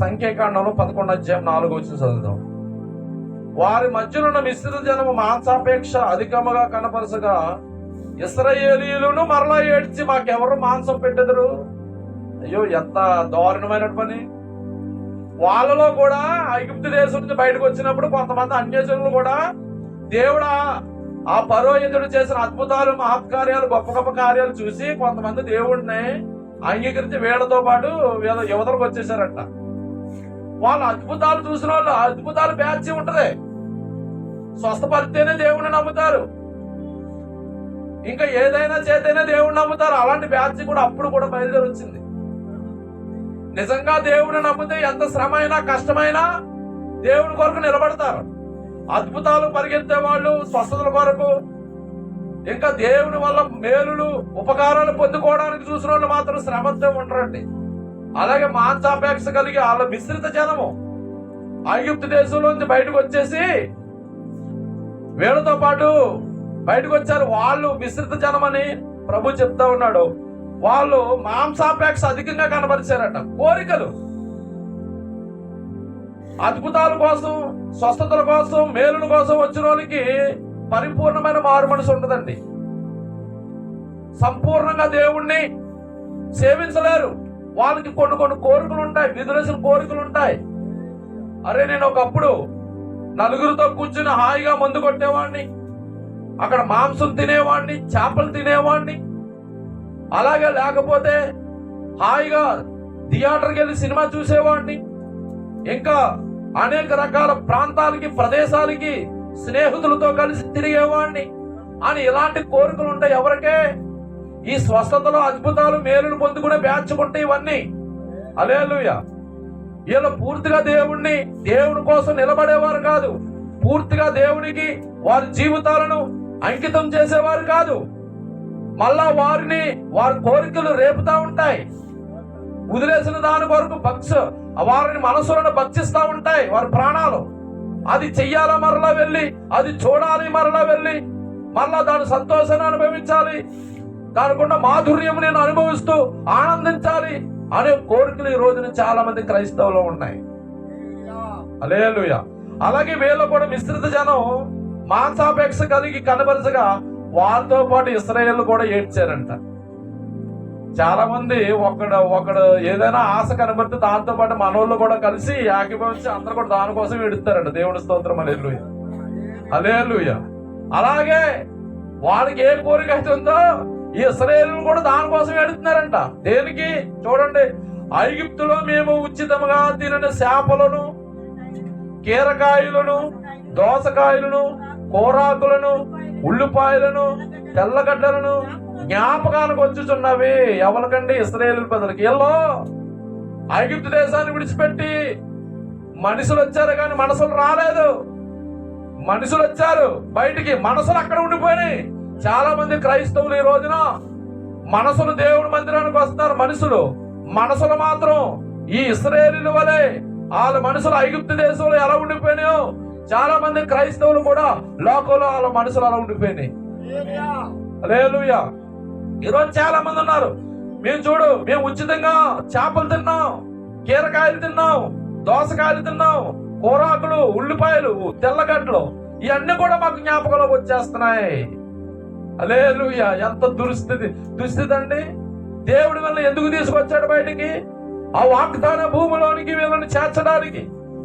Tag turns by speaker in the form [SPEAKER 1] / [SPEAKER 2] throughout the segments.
[SPEAKER 1] సంఖ్యాకాండంలో 11:4 చదువుదాం. వారి మధ్యలో ఉన్న మిశ్రిత జనము మాంసాపేక్ష అధికముగా కనపరచగా ఇశ్రాయేలీయులను మరలా ఏడ్చి మాకెవరు మాంసం పెట్టెదరు. అయ్యో, ఎంత దారుణమైన పని. వాళ్ళలో కూడా ఐగుప్తు దేశం నుంచి బయటకు వచ్చినప్పుడు కొంతమంది అన్యజనులు కూడా దేవుడా ఆ పరోహితుడు చేసిన అద్భుతాలు, మహత్కార్యాలు, గొప్ప గొప్ప కార్యాలు చూసి కొంతమంది దేవుడిని అంగీకరించి వీళ్ళతో పాటు యువతలకు వచ్చేసారంట. వాళ్ళు అద్భుతాలు చూసిన వాళ్ళు అద్భుతాలు బ్యాచ్ ఉంటది, స్వస్థపడితేనే దేవుణ్ణి నమ్ముతారు, ఇంకా ఏదైనా చేతేనే దేవుణ్ణి నమ్ముతారు. అలాంటి బ్యాచ్ కూడా అప్పుడు కూడా బయలుదేరి వచ్చింది. నిజంగా దేవుని నమ్మితే ఎంత శ్రమ అయినా కష్టమైనా దేవుని కొరకు నిలబడతారు. అద్భుతాలు పరిగెత్తే వాళ్ళు, స్వస్థతల కొరకు, ఇంకా దేవుని వల్ల మేలులు ఉపకారాలు పొందుకోవడానికి చూసిన వాళ్ళు మాత్రం శ్రమతో ఉంటారండి. అలాగే మాంసాపేక్ష కలిగి వాళ్ళ మిశ్రిత జనము ఐగుప్తు దేశంలోంచి బయటకు వచ్చేసి వీళ్ళతో పాటు బయటకు వచ్చారు. వాళ్ళు మిశ్రిత జనం అని ప్రభు చెప్తా ఉన్నాడు. వాళ్ళు మాంసాపేక్ష అధికంగా కనబరిచారట. కోరికలు, అద్భుతాల కోసం, స్వస్థతల కోసం, మేలుల కోసం వచ్చిన వాళ్ళకి పరిపూర్ణమైన మారు మనసు ఉంటుందండి. సంపూర్ణంగా దేవుణ్ణి సేవించలేరు. వాళ్ళకి కొన్ని కోరికలు ఉంటాయి, విధులేసిన కోరికలు ఉంటాయి. అరే, నేను ఒకప్పుడు నలుగురితో కూర్చుని హాయిగా మందు కొట్టేవాడిని, అక్కడ మాంసం తినేవాడిని, చేపలు తినేవాడిని, అలాగే లేకపోతే హాయిగా థియేటర్కి వెళ్ళి సినిమా చూసేవాడిని, ఇంకా అనేక రకాల ప్రాంతాలకి, ప్రదేశాలకి స్నేహితులతో కలిసి తిరిగేవాడిని అని ఇలాంటి కోరికలు ఉంటాయి. ఎవరికే ఈ స్వస్థతలు, అద్భుతాలు, మేలులు పొందుకునే బ్యాచ్ ఉంటాయి ఇవన్నీ. హల్లెలూయా. వీళ్ళు పూర్తిగా దేవుని కోసం నిలబడేవారు కాదు, పూర్తిగా దేవునికి వారి జీవితాలను అంకితం చేసేవారు కాదు. మళ్ళా వారి కోరికలు రేపుతా ఉంటాయి. వదిలేసిన దాని కొరకు వారిని మనసులను భక్షిస్తూ ఉంటాయి వారి ప్రాణాలు. అది చెయ్యాలా మరలా వెళ్ళి, అది చూడాలి మరలా వెళ్ళి, మరలా దాని సంతోషాన్ని అనుభవించాలి, దానికున్న మాధుర్యం నేను అనుభవిస్తూ ఆనందించాలి అనే కోరికలు ఈ రోజున చాలా మంది క్రైస్తవులు ఉన్నాయి. హల్లెలూయా. అలాగే వీళ్ళు కూడా మిశ్రిత జనం మాంసాపేక్ష కలిగి కనబరచగా వాళ్ళతో పాటు ఇశ్రాయేలు కూడా ఏడ్చారంట. చాలా మంది ఒకడు ఏదైనా ఆశ కనబడితే దాంతో పాటు మనోళ్ళు కూడా కలిసి ఏకీభవించి అందరూ కూడా దానికోసం ఏడుస్తారంట. దేవుని స్తోత్రం. హల్లెలూయా, హల్లెలూయా. అలాగే వాళ్ళకి ఏ కోరిక అయితే ఉందో ఈ ఇశ్రాయేలు కూడా దానికోసం ఏడుతున్నారంట. దేనికి? చూడండి, ఐగుప్తులో మేము ఉచితంగా తినని చేపలను, కీరకాయలను, దోసకాయలను, కూరాకులను, ఉల్లిపాయలను, తెల్లగడ్డలను జ్ఞాపకానికి వచ్చుచున్నవి. ఎవరికండి? ఇశ్రాయేలు ప్రజలకి. వీళ్ళు ఐగుప్తు దేశాన్ని విడిచిపెట్టి మనుషులు వచ్చారు కానీ మనసులు రాలేదు. మనుషులు వచ్చారు బయటికి, మనసులు అక్కడ ఉండిపోయినాయి. చాలా మంది క్రైస్తవులు ఈ రోజున మనసులు దేవుని మందిరానికి వస్తున్నారు. మనసులు మాత్రం ఈ ఇశ్రాయేలీయుల వలె వాళ్ళ మనసులు ఐగుప్తు దేశంలో ఎలా ఉండిపోయినాయో చాలా మంది క్రైస్తవులు కూడా లోకంలో వాళ్ళ మనసులు అలా ఉండిపోయినాయి. హల్లెలూయా. ఈరోజు చాలా మంది ఉన్నారు, మేము ఉచితంగా చేపలు తిన్నాం, కీరకాయలు తిన్నాం, దోసకాయలు తిన్నాం, కూరాకులు, ఉల్లిపాయలు, తెల్లగడ్డలు, ఇవన్నీ కూడా మాకు జ్ఞాపకంలోకి వచ్చేస్తున్నాయి. హల్లెలూయా. ఎంత దుస్థితి అండి. దేవుడి వల్ల ఎందుకు తీసుకొచ్చాడు బయటికి? ఆ వాగ్దాన భూమిలోనికి వీళ్ళని చేర్చడానికి,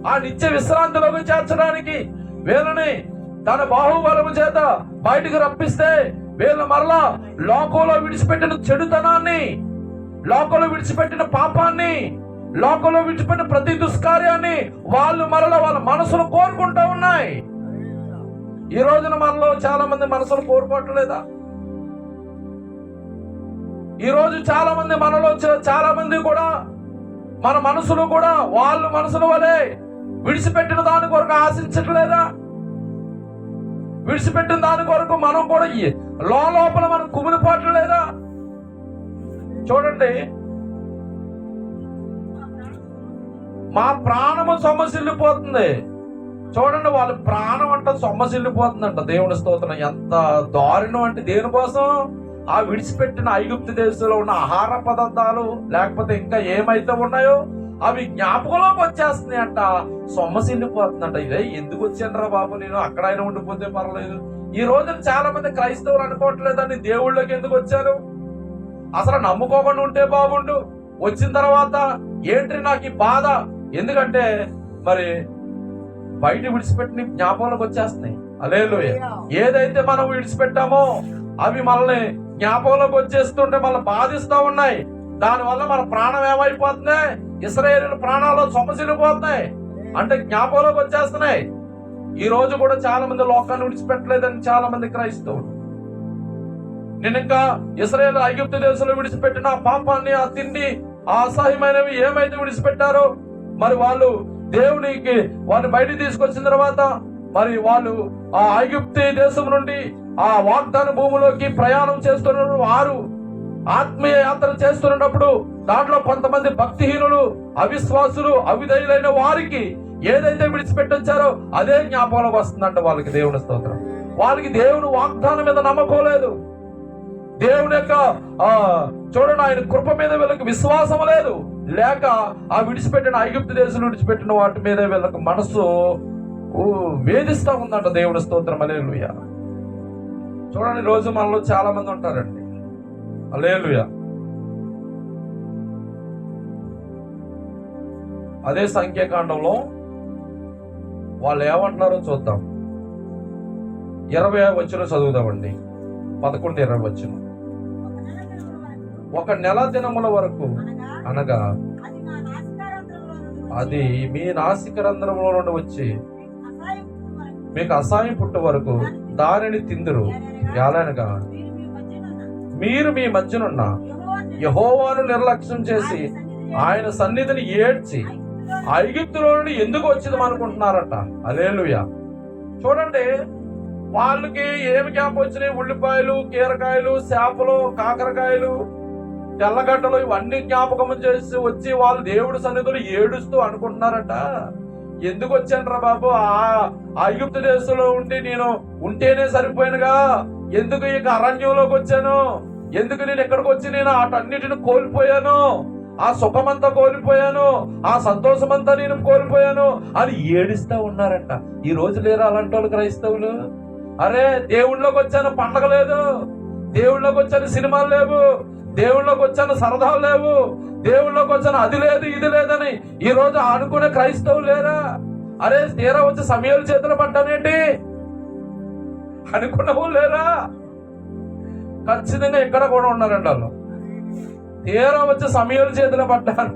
[SPEAKER 1] ఆ నిత్య విశ్రాంతిలోకి చేర్చడానికి, వీళ్ళని తన బాహుబలము చేత బయటికి రప్పిస్తే వీళ్ళు మరలా లోకంలో విడిచిపెట్టిన చెడుతనాన్ని, లోకంలో విడిచిపెట్టిన పాపాన్ని, లోకంలో విడిచిపెట్టిన ప్రతి దుష్కార్యాన్ని వాళ్ళు మరలా వాళ్ళ మనసులు కోరుకుంటూ ఉన్నాయి. ఈ రోజున మనలో చాలా మంది మనసులు కోరుకోవట్లేదా? ఈ రోజు చాలా మంది మనలో చాలా మంది కూడా మన మనసులు కూడా వాళ్ళు మనసుల వలె విడిచిపెట్టిన దాని కొరకు ఆశించట్లేదా? విడిచిపెట్టిన దాని కొరకు మనం కూడా లోపల మనం కుమిలిపోవట్లేదా? చూడండి, మా ప్రాణము సొమ్మసిల్లిపోతుంది. చూడండి, వాళ్ళ ప్రాణం అంట సొమ్మసిల్లిపోతుందంట. దేవుని స్తోత్రం. ఎంత దారుణం అంటే దేనికోసం? ఆ విడిచిపెట్టిన ఐగుప్తు దేశంలో ఉన్న ఆహార పదార్థాలు, లేకపోతే ఇంకా ఏమైతే ఉన్నాయో అవి జ్ఞాపకంలోకి వచ్చేస్తున్నాయి అంట. సొమ్మసిల్లిపోతుందంట. ఇదే ఎందుకు వచ్చానరా బాబు, నేను అక్కడ ఆయన ఉండిపోతే పర్లేదు. ఈ రోజున చాలా మంది క్రైస్తవులు అనుకోవట్లేదని దేవుళ్ళకి ఎందుకు వచ్చారు, అసలు నమ్ముకోకుండా ఉంటే బాగుండు, వచ్చిన తర్వాత ఏంటి నాకు ఈ బాధ. ఎందుకంటే మరి బయట విడిచిపెట్టిన జ్ఞాపకంలోకి వచ్చేస్తున్నాయి. హల్లెలూయా. ఏదైతే మనం విడిచిపెట్టామో అవి మనల్ని జ్ఞాపకంలోకి వచ్చేస్తుంటే మనల్ని బాధిస్తూ ఉన్నాయి. దానివల్ల మన ప్రాణం ఏమైపోతుంది, ఇశ్రాయేలు ప్రాణాలు సొమ్మసిల్లిపోతున్నాయి. అంటే జ్ఞాపకంలోకి వచ్చేస్తున్నాయి. ఈ రోజు కూడా చాలా మంది లోకాన్ని విడిచిపెట్టలేదని చాలా మంది క్రైస్తవులు. నేను ఇంకా ఇశ్రాయేలు ఐగుప్తు దేశంలో విడిచిపెట్టిన ఆ పాపాన్ని, ఆ తిండి, ఆ అసహ్యమైనవి ఏమైతే విడిచిపెట్టారో మరి వాళ్ళు దేవునికి వారిని బయటికి తీసుకొచ్చిన తర్వాత మరి వాళ్ళు ఆ ఐగుప్తు దేశం నుండి ఆ వాగ్దాన భూమిలోకి ప్రయాణం చేస్తున్న వారు ఆత్మీయ యాత్ర చేస్తున్నప్పుడు దాంట్లో కొంతమంది భక్తిహీనులు, అవిశ్వాసులు, అవిధేయులైన వారికి ఏదైతే విడిచిపెట్టొచ్చారో అదే జ్ఞాపకంలోకి వస్తుందంట వాళ్ళకి. దేవుని స్తోత్రం. వాళ్ళకి దేవుని వాగ్దానం మీద నమ్మకం లేదు. దేవుని యొక్క చూడండి ఆయన కృప మీద వీళ్ళకి విశ్వాసం లేదు. లేక ఆ విడిచిపెట్టిన ఐగుప్తు దేశం విడిచిపెట్టిన వాటి మీద వీళ్ళకి మనసు వేధిస్తా ఉందంట. దేవుని స్తోత్రం. హల్లెలూయా. చూడండి రోజు మనలో చాలా మంది ఉంటారండి. హల్లెలూయా. అదే సంఖ్యాకాండంలో వాళ్ళు ఏమంటున్నారో చూద్దాం. 20వ వచనం చదువుదామండి. 11-20 వచనం. ఒక నెల దినముల వరకు అనగా అది మీ నాసిక రంధ్రములో నుండి వచ్చి మీకు అసహ్యం పుట్టు వరకు దానిని తిందురు. ఎలానగా మీరు మీ మధ్యనున్న యెహోవాను నిర్లక్ష్యం చేసి ఆయన సన్నిధిని ఏడ్చి ఐగుప్తులో నుండి ఎందుకు వచ్చింది అనుకుంటున్నారట. హల్లెలూయా. చూడండి వాళ్ళకి ఏమి జ్ఞాపకం వచ్చినాయి, ఉల్లిపాయలు, కీరకాయలు, చేపలు, కాకరకాయలు, తెల్లగడ్డలు ఇవన్నీ జ్ఞాపకం చేసి వచ్చి వాళ్ళు దేవుడి సన్నిధిలో ఏడుస్తూ అనుకుంటున్నారట. ఎందుకు వచ్చాను రా బాబు, ఆ ఐగుప్తు దేశంలో ఉండి నేను ఉంటేనే సరిపోయినగా, ఎందుకు ఇక అరణ్యంలోకి వచ్చాను, ఎందుకు నేను ఎక్కడికి వచ్చి నేను వాటన్నిటిని కోల్పోయాను, ఆ సుఖమంతా కోల్పోయాను, ఆ సంతోషమంతా నేను కోల్పోయాను అని ఏడుస్తా ఉన్నారంట. ఈ రోజు లేరు అలాంటి వాళ్ళు క్రైస్తవులు. అరే దేవుళ్ళలోకి వచ్చాను, పండగ లేదు, దేవుళ్ళలోకి వచ్చాను, సినిమాలు లేవు, దేవుళ్ళలోకి వచ్చాను, సరదాలు లేవు, దేవుళ్ళలోకి వచ్చాను, అది లేదు ఇది లేదని ఈ రోజు అనుకునే క్రైస్తవులు లేరా? అరే తీరా వచ్చి సమయాలు చేతులు పడ్డానేంటి అనుకున్న వాళ్ళు లేరా? ఖచ్చితంగా ఇక్కడ కూడా ఉన్నారండి వాళ్ళు. తీరా వచ్చి సమయాలు చేతులు పడ్డారు.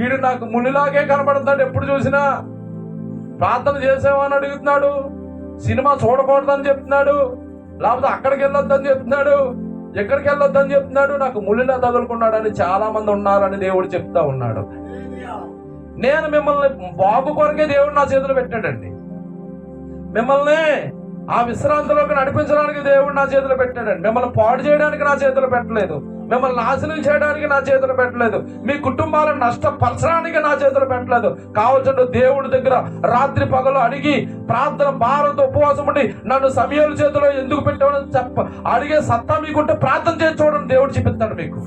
[SPEAKER 1] ఈడు నాకు మునిలాగే కనబడుతున్నాడు, ఎప్పుడు చూసినా ప్రార్థన చేసేవని అడుగుతున్నాడు, సినిమా చూడకూడదని చెప్తున్నాడు, లేకపోతే అక్కడికి వెళ్ళొద్దని చెప్తున్నాడు, ఎక్కడికి వెళ్ళొద్దని చెప్తున్నాడు, నాకు ముళ్ళులా తగులుకున్నాడు అని చాలా మంది ఉన్నారని దేవుడు చెప్తా ఉన్నాడు. నేను మిమ్మల్ని బాగు కొరకే దేవుడు నా చేతులు పెట్టాడండి. మిమ్మల్ని ఆ విశ్రాంతిలోకి నడిపించడానికి దేవుడు నా చేతులు పెట్టాడండి. మిమ్మల్ని పాడు చేయడానికి నా చేతులు పెట్టలేదు, మిమ్మల్ని నాశనం చేయడానికి నా చేతులు పెట్టలేదు, మీ కుటుంబాలను నష్టపరచడానికి నా చేతులు పెట్టలేదు. కావాల్సిన దేవుడి దగ్గర రాత్రి పగలు అడిగి ప్రార్థన భారంతో ఉపవాసం ఉండి నన్ను సమయాల చేతిలో ఎందుకు పెట్టామని అడిగే సత్తా మీకుంటే ప్రార్థన చేసి చూడండి, దేవుడు చూపిస్తాడు మీకు.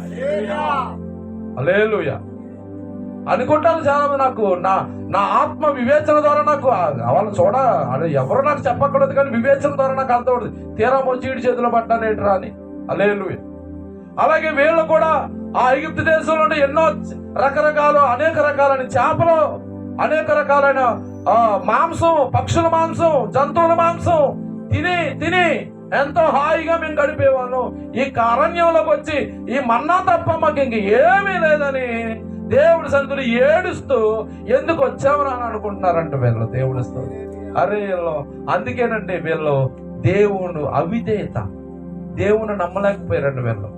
[SPEAKER 1] హల్లెలూయా. అనుకుంటాను చాలా మంది, నాకు నా ఆత్మ వివేచన ద్వారా నాకు వాళ్ళని అది ఎవరు నాకు చెప్పకూడదు, కానీ వివేచన ద్వారా నాకు అర్థమవుతుంది, తీరా వచ్చి వీడి చేతిలో పడ్డానేట్రా అని. హల్లెలూయా. అలాగే వీళ్ళు కూడా ఆ ఐగుప్తు దేశంలో ఎన్నో అనేక రకాలైన చేపలు, అనేక రకాలైన మాంసం, పక్షుల మాంసం, జంతువుల మాంసం తిని తిని ఎంతో హాయిగా మేము గడిపేవాళ్ళం. ఈ అరణ్యంలోకి వచ్చి ఈ మన్నా తప్ప మాకు ఇంక ఏమీ లేదని దేవుడి సన్నిధిలో ఏడుస్తూ ఎందుకు వచ్చామని అని అనుకుంటున్నారంట వీళ్ళు. దేవుడిస్తూ అరే వీళ్ళు అందుకేనండి వీళ్ళు దేవుడు అవిధేయత, దేవుని నమ్మలేకపోయారండి వీళ్ళు.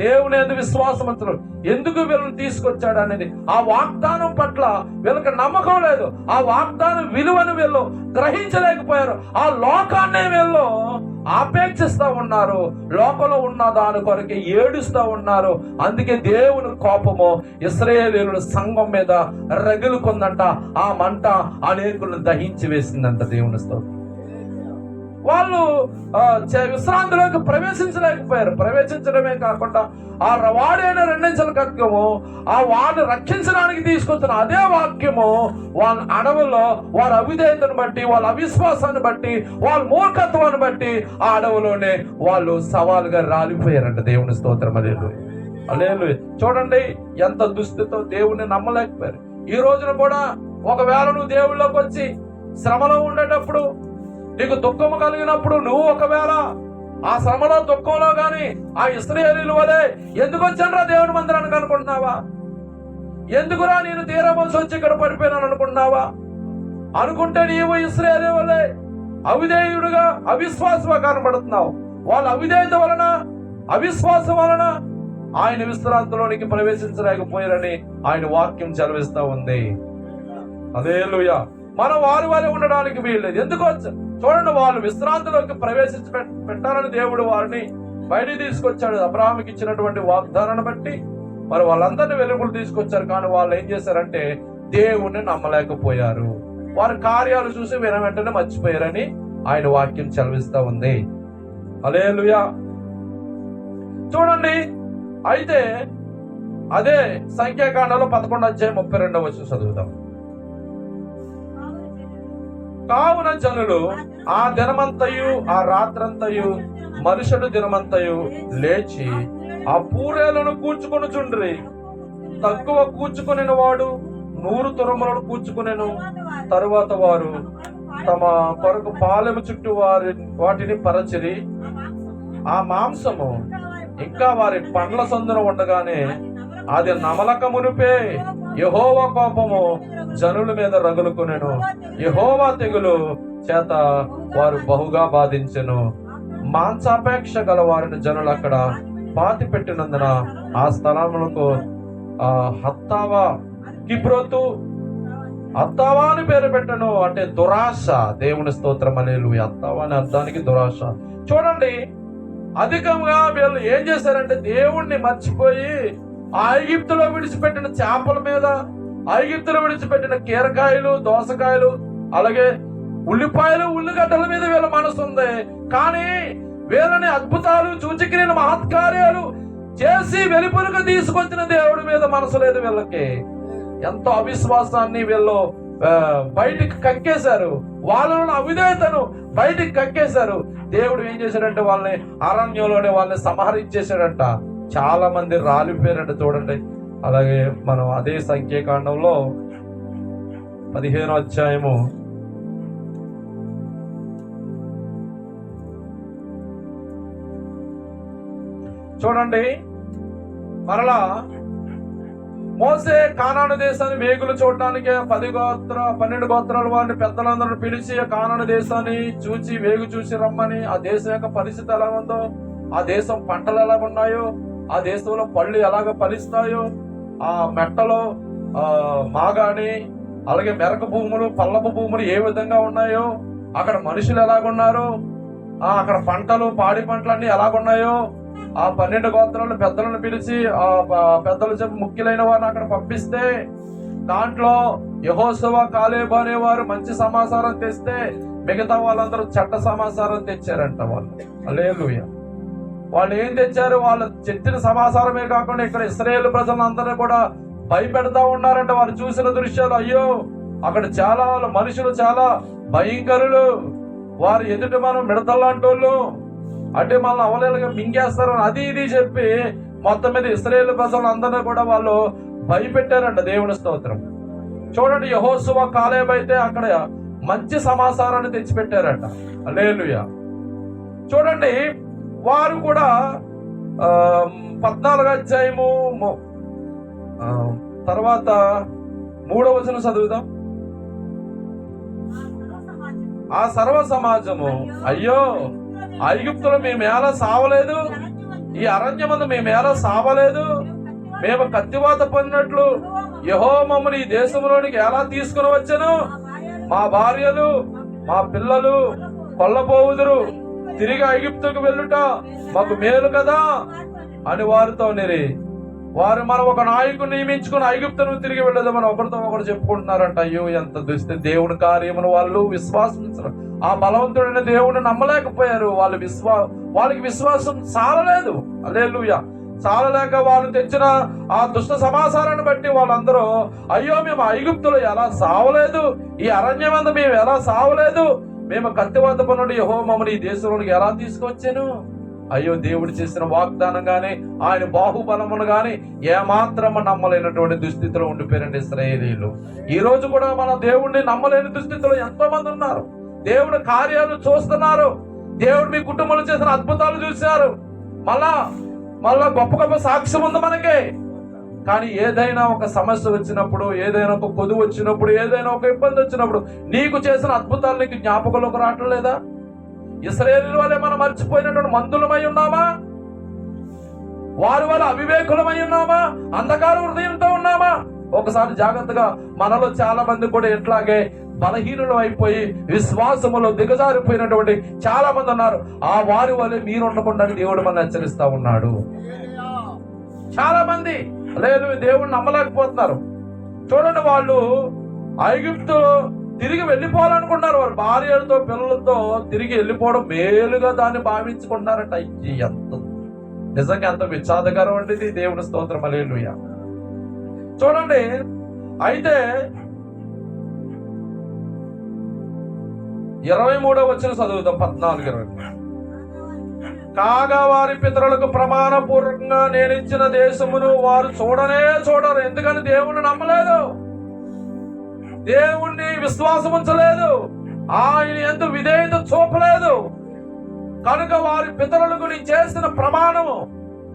[SPEAKER 1] దేవుని ఎందుకు విశ్వాసవంతులు, ఎందుకు వీళ్ళని తీసుకొచ్చాడు అనేది ఆ వాగ్దానం పట్ల వీళ్ళకి నమ్మకం లేదు, ఆ వాగ్దానం విలువను వీళ్ళు గ్రహించలేకపోయారు, ఆ లోకాన్ని వీళ్ళు ఆపేక్షిస్తూ ఉన్నారు, లోకంలో ఉన్న దాని కొరకు ఏడుస్తూ ఉన్నారు. అందుకే దేవుని కోపము ఇశ్రాయేలీయుల సంఘం మీద రగులుకుందంట. ఆ మంట అనేకులను దహించి వేసిందంట. దేవుని స్తోత్రం. వాళ్ళు విశ్రాంతిలోకి ప్రవేశించలేకపోయారు. ప్రవేశించడమే కాకుండా ఆ వాడైన రెండంచెల ఖడ్గము ఆ వాడిని రక్షించడానికి తీసుకొచ్చిన అదే వాక్యము వాళ్ళ అడవుల్లో వాళ్ళ అవిధేయతను బట్టి, వాళ్ళ అవిశ్వాసాన్ని బట్టి, వాళ్ళ మూర్ఖత్వాన్ని బట్టి ఆ అడవులోనే వాళ్ళు సవాలుగా రాలిపోయారంట. దేవుని స్తోత్రం. హల్లెలూయా. చూడండి ఎంత దుస్థితితో దేవుణ్ణి నమ్మలేకపోయారు. ఈ రోజున కూడా ఒకవేళ నువ్వు దేవుళ్ళలోకి వచ్చి శ్రమలో ఉండేటప్పుడు, నీకు దుఃఖము కలిగినప్పుడు, నువ్వు ఒకవేళ ఆ శ్రమలో దుఃఖంలో గాని ఆ ఇశ్రాయేలీయుల వలె ఎందుకు వచ్చానురా దేవుని మందిరానికి అనుకుంటున్నావా? ఎందుకురా నేను తీరవలసి వచ్చి ఇక్కడ పడిపోయినాను అనుకుంటున్నావా? అనుకుంటే నీవు ఇశ్రాయేలీయుల వలె అవిధేయుడుగా, అవిశ్వాసంగా కనబడుతున్నావు. వాళ్ళ అవిధేయత వలన, అవిశ్వాసం వలన ఆయన విశ్రాంతిలోనికి ప్రవేశించలేకపోయారని ఆయన వాక్యం చదివిస్తా ఉంది. హల్లెలూయా. మనం వారి వలె ఉండడానికి వీల్లేదు. ఎందుకు చూడండి, వాళ్ళు విశ్రాంతిలోకి ప్రవేశించి పెట్టాలని దేవుడు వారిని బయటికి తీసుకొచ్చాడు. అబ్రహాముకి ఇచ్చినటువంటి వాగ్దానాన్ని బట్టి మరి వాళ్ళందరినీ వెలుగులు తీసుకొచ్చారు. కానీ వాళ్ళు ఏం చేశారంటే దేవుణ్ణి నమ్మలేకపోయారు. వారి కార్యాలు చూసి వెంటనే మర్చిపోయారని ఆయన వాక్యం చదివిస్తా ఉంది. హల్లెలూయా. చూడండి, అయితే అదే సంఖ్యాకాండంలో 11:32 చదువుదాం. కావున జనులు ఆ దినమంతయు, ఆ రాత్రంతయు, మరుసటి దినమంతయు లేచి ఆ పూరేలను కూర్చుకొని చుండ్రి. తక్కువ కూర్చుకొనిన వాడు 100 తురములను కూర్చుకొనెను. తరువాత వారు తమ కొరకు పాలెము చుట్టూ వాటిని పరచిరి. ఆ మాంసము ఇంకా వారి పండ్ల సందున ఉండగానే అది నమలక మునిపే యెహోవా కోపము జనుల మీద రగులుకొనెను. యెహోవా తెగులు చేత వారు బహుగా బాధించెను. మాంసాపేక్ష గల వారిని జనులు అక్కడ పాతి పెట్టినందున ఆ స్థలములకు హత్తావా కిబ్రోతు హత్తావా అని పేరు పెట్టను. అంటే దురాశ. దేవుని స్తోత్రం. హల్లెలూయా. హత్తావా అనే అర్థానికి దురాశ. చూడండి, అధికంగా వీళ్ళు ఏం చేశారంటే దేవుణ్ణి మర్చిపోయి ఐగుప్తులో విడిచిపెట్టిన చేపల మీద, ఐగుప్తులో విడిచిపెట్టిన కీరకాయలు, దోసకాయలు, అలాగే ఉల్లిపాయలు, ఉల్లిగడ్డల మీద వీళ్ళ మనసు ఉంది. కానీ వీళ్ళని అద్భుతాలు, సూచక్రియలు, మహత్కార్యాలు చేసి వెలుపలకు తీసుకొచ్చిన దేవుడి మీద మనసు లేదు వీళ్ళకి. ఎంతో అవిశ్వాసాన్ని వీళ్ళు బయటికి కక్కేశారు. వాళ్ళలో అవిధేయతను బయటికి కక్కేశారు. దేవుడు ఏం చేశాడంటే వాళ్ళని అరణ్యంలోనే వాళ్ళని సంహరించేశాడంట. చాలా మంది రాలిపోయారంట. చూడండి, అలాగే మనం అదే సంఖ్యాకాండంలో 15వ అధ్యాయము చూడండి, మరలా మోసే కానాను దేశాన్ని వేగులు చూడటానికి 12 గోత్రాల వారిని పెద్దలందరూ పిలిచి కానాను దేశాన్ని చూచి వేగు చూసి రమ్మని, ఆ దేశం యొక్క పరిస్థితి ఎలా ఉందో, ఆ దేశం పంటలు ఎలా ఉన్నాయో, ఆ దేశంలో పళ్ళు ఎలాగ ఫలిస్తాయో, ఆ మెట్టలో మాగాని, అలాగే మెరక భూములు, పల్లపు భూములు ఏ విధంగా ఉన్నాయో, అక్కడ మనుషులు ఎలాగున్నారు, అక్కడ పంటలు, పాడి పంటలు అన్ని ఎలాగున్నాయో, ఆ 12 గోత్రాలను పెద్దలను పిలిచి ఆ పెద్దలు చెప్పి ముఖ్యులైన వారిని అక్కడ పంపిస్తే దాంట్లో యెహోషువ, కాలేబు అనేవారు మంచి సమాచారం తెస్తే మిగతా వాళ్ళందరూ చెడ్డ సమాచారం తెచ్చారంట. వాళ్ళు హల్లెలూయా. వాళ్ళు ఏం తెచ్చారు? వాళ్ళు చెప్పిన సమాచారమే కాకుండా ఇక్కడ ఇశ్రాయేలు ప్రజలందరూ కూడా భయపెడతా ఉన్నారంట. వారు చూసిన దృశ్యాలు, అయ్యో అక్కడ చాలా మనుషులు చాలా భయంకరులు, వారు ఎదుట మనం మిడతల్లాంటోళ్ళు, అంటే మనల్ని అవలేలుగా మింగేస్తారు, అది ఇది చెప్పి మొత్తం మీద ఇశ్రాయేలు ప్రజలందరినీ కూడా వాళ్ళు భయపెట్టారంట. దేవుని స్తోత్రం. చూడండి, యెహోషువ, కాలేబు అయితే అక్కడ మంచి సమాచారాన్ని తెచ్చిపెట్టారంట. హల్లెలూయా. చూడండి, వారు కూడా 14వ అధ్యాయము తర్వాత 3వ వచనం చదువుదాం. ఆ సర్వ సమాజము, అయ్యో ఐగుప్తులో మేము ఎలా సావలేదు, ఈ అరణ్యమందు మేము ఎలా సావలేదు, మేము కత్తివాత పొందినట్లు యెహోవా మమ్మల్ని ఈ దేశంలోనికి ఎలా తీసుకుని వచ్చాను, మా భార్యలు మా పిల్లలు కొల్లపోవుదురు, తిరిగి ఐగుప్తుకు వెళ్ళుట మాకు మేలు కదా అని వారితో నిరి. వారు మనం ఒక నాయకుని నియమించుకుని ఐగుప్తును తిరిగి వెళ్ళేదామని ఒకరితో ఒకరు చెప్పుకుంటున్నారంట. అయ్యో ఎంత దుస్థితి. దేవుని కార్యమును వాళ్ళు విశ్వాసించరు. ఆ బలవంతుడైన దేవుడిని నమ్మలేకపోయారు. వాళ్ళకి విశ్వాసం చాలలేదు. హల్లెలూయా. చాలలేక వాళ్ళు తెచ్చిన ఆ దుష్ట సమాచారాన్ని బట్టి వాళ్ళందరూ, అయ్యో మేము ఐగుప్తులో ఎలా సావలేదు, ఈ అరణ్యమందు మేము ఎలా సావలేదు, మేము కత్తివాత పనుడు యెహోవా మమ్మల్ని ఈ దేశంలోకి ఎలా తీసుకొచ్చాను. అయ్యో, దేవుడు చేసిన వాగ్దానం గాని ఆయన బాహుబలమును గాని ఏమాత్రము నమ్మలేనటువంటి దుస్థితిలో ఉండిపోయారండి ఇశ్రాయేలీయులు. ఈ రోజు కూడా మన దేవుడిని నమ్మలేని దుస్థితిలో ఎంతో మంది ఉన్నారు. దేవుడి కార్యాలు చూస్తున్నారు, దేవుడు మీ కుటుంబంలో చేసిన అద్భుతాలు చూశారు, మళ్ళా గొప్ప గొప్ప సాక్ష్యం ఉంది మనకే. కానీ ఏదైనా ఒక సమస్య వచ్చినప్పుడు, ఏదైనా ఒక కొదువు వచ్చినప్పుడు, ఏదైనా ఒక ఇబ్బంది వచ్చినప్పుడు నీకు చేసిన అద్భుతాలు నీకు జ్ఞాపకంలోకి రావటం లేదా? ఇశ్రాయేలీయుల వల్లే మనం మర్చిపోయినటువంటి మందులమై ఉన్నామా? వారి వల్ల అవివేకులమై ఉన్నామా? అంధకార హృదయంతో ఉన్నామా? ఒకసారి జాగ్రత్తగా, మనలో చాలా మంది కూడా ఎట్లాగే బలహీనులు అయిపోయి విశ్వాసములో దిగజారిపోయినటువంటి చాలా మంది ఉన్నారు. ఆ వారి వల్లే మీరు ఉండకుండా దేవుడు మనల్ని హెచ్చరిస్తా ఉన్నాడు. చాలా మంది లేదు, దేవుడిని నమ్మలేకపోతున్నారు. చూడండి, వాళ్ళు ఐగుప్తు తిరిగి వెళ్ళిపోవాలనుకున్నారు. వారు భార్యలతో పిల్లలతో తిరిగి వెళ్ళిపోవడం మేలుగా దాన్ని భావించుకున్నారట. ఎంత నిజంగా ఎంత విచారకరం అండి ఇది. దేవుని స్తోత్రం, హల్లెలూయా. చూడండి, అయితే 23వ వచనం చదువుతాం, 14-20. కాగా వారి పితరులకు ప్రమాణపూర్వకంగా నేను ఇచ్చిన దేశమును వారు చూడరు. ఎందుకని? దేవుణ్ణి నమ్మలేదు, దేవుణ్ణి విశ్వాసం ఉంచలేదు, ఆయన యందు విధేయత చూపలేదు. కనుక వారి పితరులకు నేను చేసిన ప్రమాణము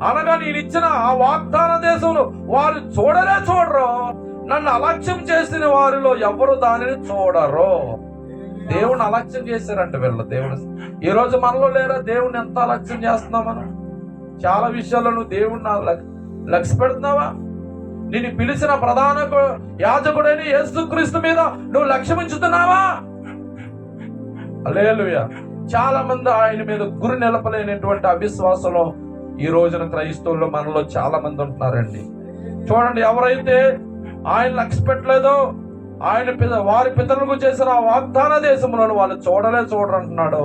[SPEAKER 1] అనగా నేను ఇచ్చిన ఆ వాగ్దాన దేశమును వారు చూడరు. నన్ను అలక్ష్యం చేసిన వారిలో ఎవరు దానిని చూడరు. దేవుని అలక్ష్యం చేశారంట వీళ్ళు. దేవుడు ఈ రోజు మనలో లేరా? దేవుణ్ణి ఎంత అలక్ష్యం చేస్తున్నావు మనం? చాలా విషయాల్లో నువ్వు దేవుణ్ణి లక్ష్య పెడుతున్నావా? నిన్ను పిలిచిన ప్రధాన యాజకుడైన యేసుక్రీస్తు మీద నువ్వు లక్ష్యం ఉంచుతున్నావా? హల్లెలూయా. చాలా మంది ఆయన మీద గురి నిలపలేనటువంటి అవిశ్వాసంలో ఈ రోజున క్రైస్తవుల్లో మనలో చాలా మంది ఉంటున్నారండి. చూడండి, ఎవరైతే ఆయన లక్ష్య పెట్టలేదో, వారి పితరులకు చేసిన ఆ వాగ్దాన దేశంలో వాళ్ళు చూడరు అంటున్నాడు.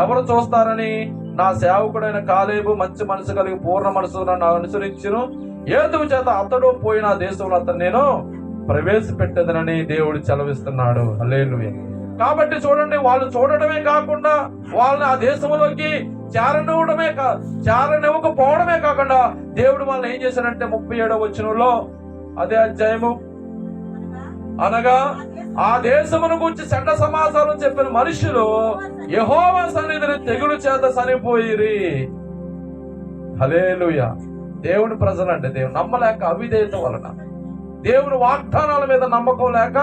[SPEAKER 1] ఎవరు చూస్తారని? నా సేవకుడైన కాలేబు మంచి మనసు కలిగి పూర్ణ మనసు నన్ను అనుసరించును, ఏదువు చేత అతడు పోయిన దేశంలో అతను నేను ప్రవేశపెట్టేదనని దేవుడు సెలవిస్తున్నాడు. హల్లెలూయా. కాబట్టి చూడండి, వాళ్ళు చూడడమే కాకుండా వాళ్ళని ఆ దేశంలోకి చేరనివ్వకపోవడమే కాకుండా దేవుడు వాళ్ళని ఏం చేశాడంటే 37వ వచనంలో అదే అధ్యాయము, అనగా ఆ దేశమును గురించి చెడ్డ సమాచారం చెప్పిన మనుషులు యెహోవా సన్నిధిని తెగులు చేత చనిపోయిరి. హల్లెలూయా. దేవుని ప్రజలంటే దేవుని నమ్మలేక, అవిధేయత వలన, దేవుని వాగ్దానాల మీద నమ్మకం లేక,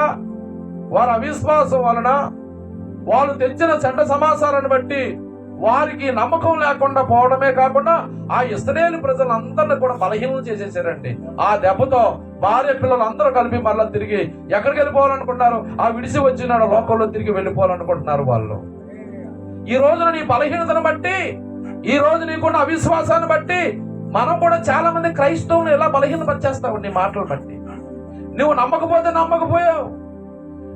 [SPEAKER 1] వారి అవిశ్వాసం వలన, వాళ్ళు తెచ్చిన చెడ్డ సమాచారాన్ని బట్టి వారికి నమ్మకం లేకుండా పోవడమే కాకుండా ఆ ఇశ్రాయేలు ప్రజలందరినీ కూడా బలహీనం చేసేసారండి. ఆ దెబ్బతో భార్య పిల్లలు అందరూ కలిపి మరలా తిరిగి ఎక్కడికి వెళ్ళిపోవాలనుకుంటున్నారు? ఆ విడిసి వచ్చిన లోకంలో తిరిగి వెళ్ళిపోవాలనుకుంటున్నారు వాళ్ళు. ఈ రోజున నీ బలహీనతను బట్టి, ఈ రోజు నీకున్న అవిశ్వాసాన్ని బట్టి మనం కూడా చాలా మంది క్రైస్తవులు ఎలా బలహీనపరిచేస్తావు నీ మాటలు బట్టి. నువ్వు నమ్మకపోతే నమ్మకపోయావు,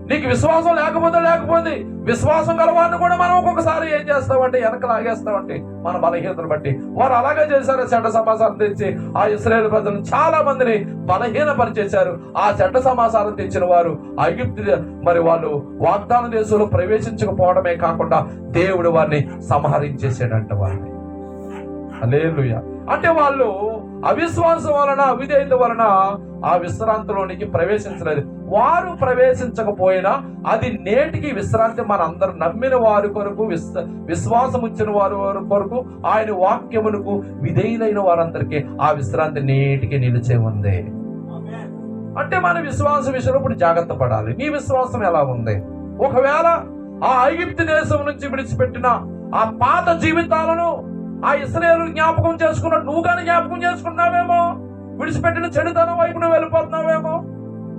[SPEAKER 1] నీకు విశ్వాసం లేకపోతే విశ్వాసం గలవాడిని కూడా మనం ఒక్కొక్కసారి ఏం చేస్తామంటే వెనక లాగేస్తామంటే మన బలహీనతను బట్టి. వారు అలాగే చేశారు. చెడ్డ సమాచారం తెచ్చి ఆ ఇశ్రాయేలు ప్రజలను చాలా మందిని బలహీనపరిచేశారు. ఆ చెడ్డ సమాచారం తెచ్చిన వారు ఐగుప్తు మరి వాళ్ళు వాగ్దాన దేశంలో ప్రవేశించకపోవడమే కాకుండా దేవుడు వారిని సంహరించేసాడంట వారిని. హల్లెలూయా. అంటే వాళ్ళు అవిశ్వాసం వలన, అవిధేయత వలన ఆ విశ్రాంతిలోనికి ప్రవేశించలేదు. వారు ప్రవేశించకపోయినా అది నేటికి విశ్రాంతి మనందరూ నమ్మిన వారి కొరకు, విశ్వాసం ఉంచిన వారి కొరకు, ఆయన వాక్యమునకు విధేయులైన వారందరికీ ఆ విశ్రాంతి నేటికి నిలిచే ఉంది. అంటే మన విశ్వాసం విషయంలో ఇప్పుడు జాగ్రత్త పడాలి. నీ విశ్వాసం ఎలా ఉంది? ఒకవేళ ఆ ఐగుప్తు దేశం నుంచి విడిచిపెట్టిన ఆ పాత జీవితాలను ఆ ఇశ్రాయేలు జ్ఞాపకం చేసుకున్నట్టు నువ్వు కానీ జ్ఞాపకం చేసుకున్నావేమో. విడిచిపెట్టిన చెడుతనం వైపు నువ్వు వెళ్ళిపోతున్నావేమో.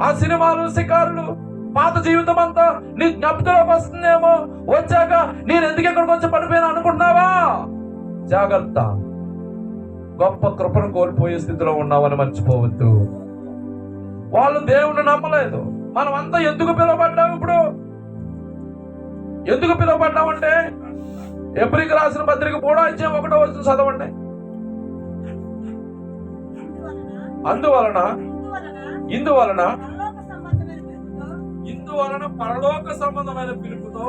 [SPEAKER 1] ఆ సినిమాలు, షికారులు, పాత జీవితం అంతా నీ జ్ఞాపకంలోకి వస్తుందేమో. వచ్చాక నేను ఎందుకు ఎక్కడికి వచ్చి పడిపోయాను అనుకుంటున్నావా? జాగ్రత్త. గొప్ప కృపను కోల్పోయే స్థితిలో ఉన్నావని మర్చిపోవద్దు. వాళ్ళు దేవుణ్ణి నమ్మలేదు. మనం అంతా ఎందుకు పిలువబడ్డాం? ఇప్పుడు ఎందుకు పిలువబడ్డామంటే హెబ్రీయులకు రాసిన పత్రిక 3వ అధ్యాయం 1వ వచనం చదవండి. ఇందువలన పరలోక సంబంధమైన పిలుపుతో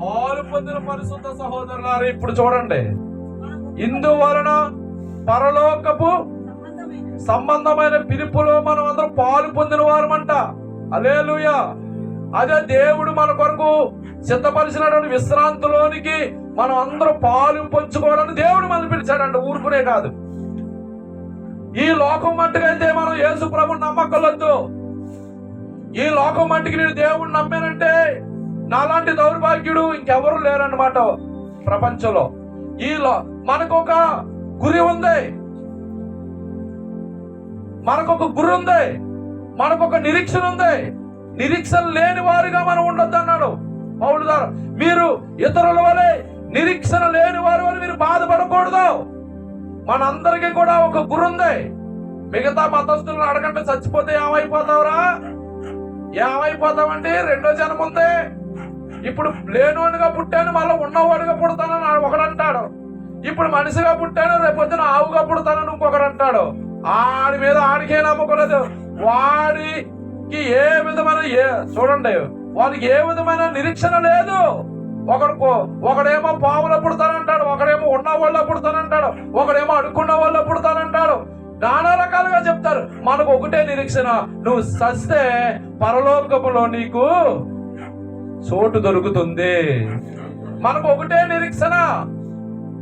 [SPEAKER 1] పాలు పొందిన పరిశుద్ధ సహోదరులారా, ఇప్పుడు చూడండి, ఇందువలన పరలోకపు సంబంధమైన పిలుపులో మనం అందరం పాలు పొందిన వారమంట. హల్లెలూయా. అదే దేవుడు మన కొరకు సిద్ధపరిచినటువంటి విశ్రాంతిలోనికి మనం అందరం పాలు పంచుకోవడానికి దేవుడు మనల్ని పిలిచాడంట, ఊరుకునే కాదు. ఈ లోకం మట్టుకైతే మనం యేసు ప్రభుని నమ్మకలేదు. ఈ లోకం మట్టుకి నేను దేవుడిని నమ్మానంటే నాలాంటి దౌర్భాగ్యుడు ఇంకెవరు లేరన్నమాట ప్రపంచంలో. మనకొక గురి ఉంది, మనకొక గురి ఉంది, మనకొక నిరీక్షణ ఉంది. నిరీక్షణ లేని వారిగా మనం ఉండొద్దు అన్నాడు పౌలు గారు. మీరు ఇతరుల వలె నిరీక్షణ లేని వారి వల్ల మీరు బాధపడకూడదు. మనందరికీ కూడా ఒక గురి ఉంది. మిగతా మతస్థులను అడగండి, చచ్చిపోతే ఏమైపోతావురా? ఏమైపోతామండి? రెండో జన్మ ఉంది. ఇప్పుడు లేనివాడిగా పుట్టాను, మళ్ళీ ఉన్నవాడిగా పుడతానని ఒకడంటాడు. ఇప్పుడు మనిషిగా పుట్టాను, రేపొద్దున ఆవుగా పుడతానని ఇంకొకడు అంటాడు. ఆడి మీద ఆడికే నమ్మకలేదు. వాడికి ఏ విధమైన చూడండి, వాడికి ఏ విధమైన నిరీక్షణ లేదు. ఒకడేమో పాములో పుడతానంటాడు, ఒకడేమో ఉన్న వాళ్ళ పుడతానంటాడు, ఒకడేమో అడుక్కున్న వాళ్ళ పుడతానంటాడు. నానా రకాలుగా చెప్తారు. మనకు ఒకటే నిరీక్షణ, నువ్వు చస్తే పరలోకములో నీకు చోటు దొరుకుతుంది. మనకు ఒకటే నిరీక్షణ.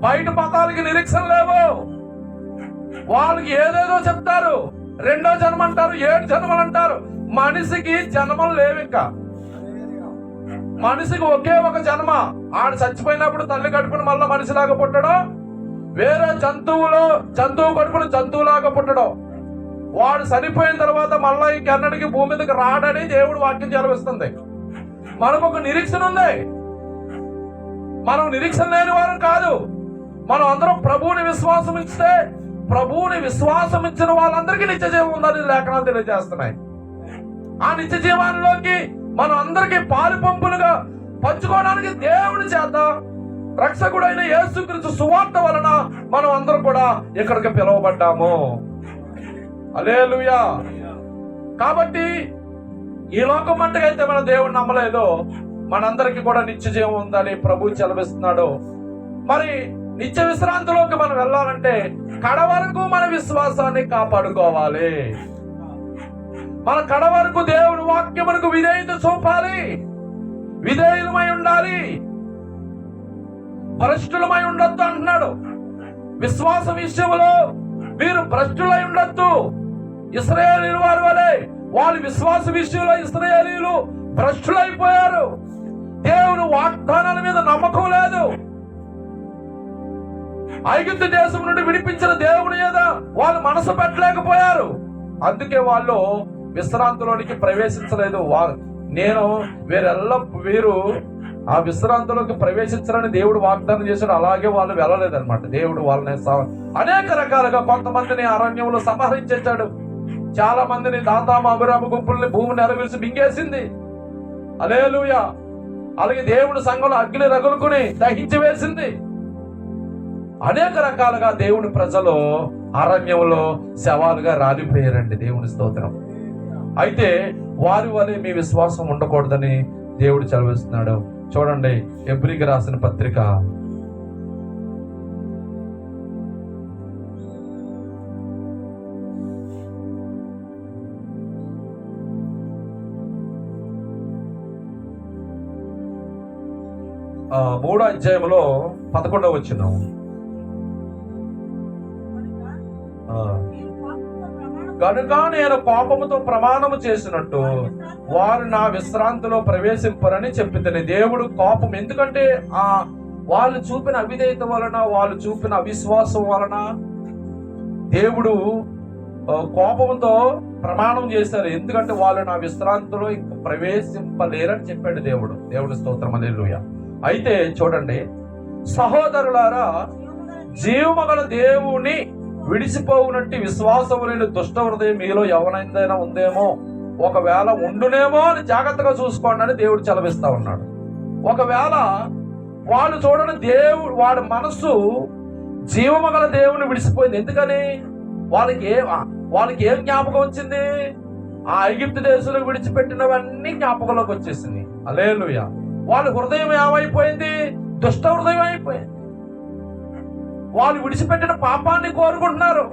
[SPEAKER 1] బయట మతాలకి నిరీక్షణ లేవు. వాళ్ళకి ఏదేదో చెప్తారు. రెండో జన్మ అంటారు, 7 జన్మలు అంటారు. మనిషికి జన్మలు లేవు. ఇంకా మనిషికి ఒకే ఒక జన్మ. ఆడు చచ్చిపోయినప్పుడు తల్లి కడుపును మళ్ళీ మనిషిలాగా పుట్టడం, వేరే జంతువు కడుపును జంతువులాగా పుట్టడం. వాడు చనిపోయిన తర్వాత మళ్ళా ఇంకెన్నడికి భూమి మీదకి రాడని దేవుడు వాక్యం చెలవిస్తుంది. మనకు ఒక నిరీక్షణ ఉంది. మనం నిరీక్షణ లేని వారం కాదు. మనం అందరం ప్రభువుని విశ్వాసం ఇస్తే, ప్రభువుని విశ్వాసం ఇచ్చిన వాళ్ళందరికీ నిత్య జీవం ఉందని లేఖనాలు తెలియజేస్తున్నాయి. ఆ నిత్య జీవానికి మనం అందరికీ పాలు పంపులుగా పంచుకోవడానికి దేవుని చేత రక్షకుడైన యేసుక్రీస్తు సువార్త వలన మనం అందరం కూడా ఇక్కడికి పిలువబడ్డాము. హల్లెలూయా. కాబట్టి ఈ లోకం మట్టుకైతే మన దేవుడిని నమ్మలేదు, మనందరికీ కూడా నిత్య జీవం ఉందని ప్రభు చెలవిస్తున్నాడు. మరి నిత్య విశ్రాంతిలోకి మనం వెళ్ళాలంటే కడ వరకు మన విశ్వాసాన్ని కాపాడుకోవాలి. మన కడ వరకు దేవుని వాక్యమునకు విధేయత చూపాలి, విధేయులమై ఉండాలి, భ్రష్టులమై ఉండొద్దు అంటున్నాడు. విశ్వాస విషయంలో మీరు భ్రష్టులై ఉండొద్దు. ఇశ్రాయేలీయుల వారి వలె వాళ్ళు విశ్వాస విషయంలో ఇశ్రాయేలీయులు భ్రష్టులైపోయారు. దేవుని వాగ్దానాల మీద నమ్మకం లేదు. ఐగుప్తు దేశం నుండి విడిపించిన దేవుని మీద వాళ్ళు మనసు పెట్టలేకపోయారు. అందుకే వాళ్ళు విశ్రాంతిలోనికి ప్రవేశించలేదు. వీరు ఆ విశ్రాంతిలోకి ప్రవేశించాలని దేవుడు వాగ్దానం చేశాడు. అలాగే వాళ్ళు వెళ్ళలేదన్నమాట. దేవుడు వాళ్ళని అనేక రకాలుగా కొంతమందిని అరణ్యంలో సంహరించేశాడు. చాలా మందిని దాతామ అభిరామ గుంపుల్ని భూమి నెరవేర్చి మింగేసింది. హల్లెలూయా. అలాగే దేవుడి సంఘంలో అగ్ని రగులుకుని దహించి వేసింది. అనేక రకాలుగా దేవుని ప్రజలు అరణ్యంలో శవాలుగా రాలిపోయారండి. దేవుని స్తోత్రం. అయితే వారి వలె మీ విశ్వాసం ఉండకూడదని దేవుడు చదివిస్తున్నాడు. చూడండి, హెబ్రీయులకు రాసిన పత్రిక 3వ అధ్యాయంలో 11వ వచనం. కనుక నేను కోపముతో ప్రమాణము చేసినట్టు వారు నా విశ్రాంతిలో ప్రవేశింపరని చెప్పితేనే. దేవుడు కోపం, ఎందుకంటే వాళ్ళు చూపిన అవిధేయత వలన, వాళ్ళు చూపిన అవిశ్వాసం వలన దేవుడు కోపంతో ప్రమాణం చేశారు. ఎందుకంటే వాళ్ళు నా విశ్రాంతిలో ఇంక ప్రవేశింపలేరని చెప్పాడు దేవుడు. దేవుడి స్తోత్రం. హల్లెలూయా. అయితే చూడండి సహోదరులారా, జీవమగల దేవుని విడిచిపోవునట్టి విశ్వాసము లేని దుష్ట హృదయం మీలో ఎవరైనా ఉందేమో ఒకవేళ ఉండునేమో అని జాగ్రత్తగా చూసుకోండి అని దేవుడు సెలవిస్తా ఉన్నాడు. ఒకవేళ వాడు చూడని దేవుడు, వాడి మనస్సు జీవము గల దేవుని విడిచిపోయింది. ఎందుకని? వాళ్ళకి ఏం జ్ఞాపకం వచ్చింది? ఆ ఐగుప్తు దేశంలో విడిచిపెట్టినవన్నీ జ్ఞాపకంలోకి వచ్చేసింది. హల్లెలూయా. వాళ్ళ హృదయం ఏమైపోయింది? దుష్ట హృదయం అయిపోయింది. వాళ్ళు విడిచిపెట్టిన పాపాన్ని కోరుకుంటున్నారు.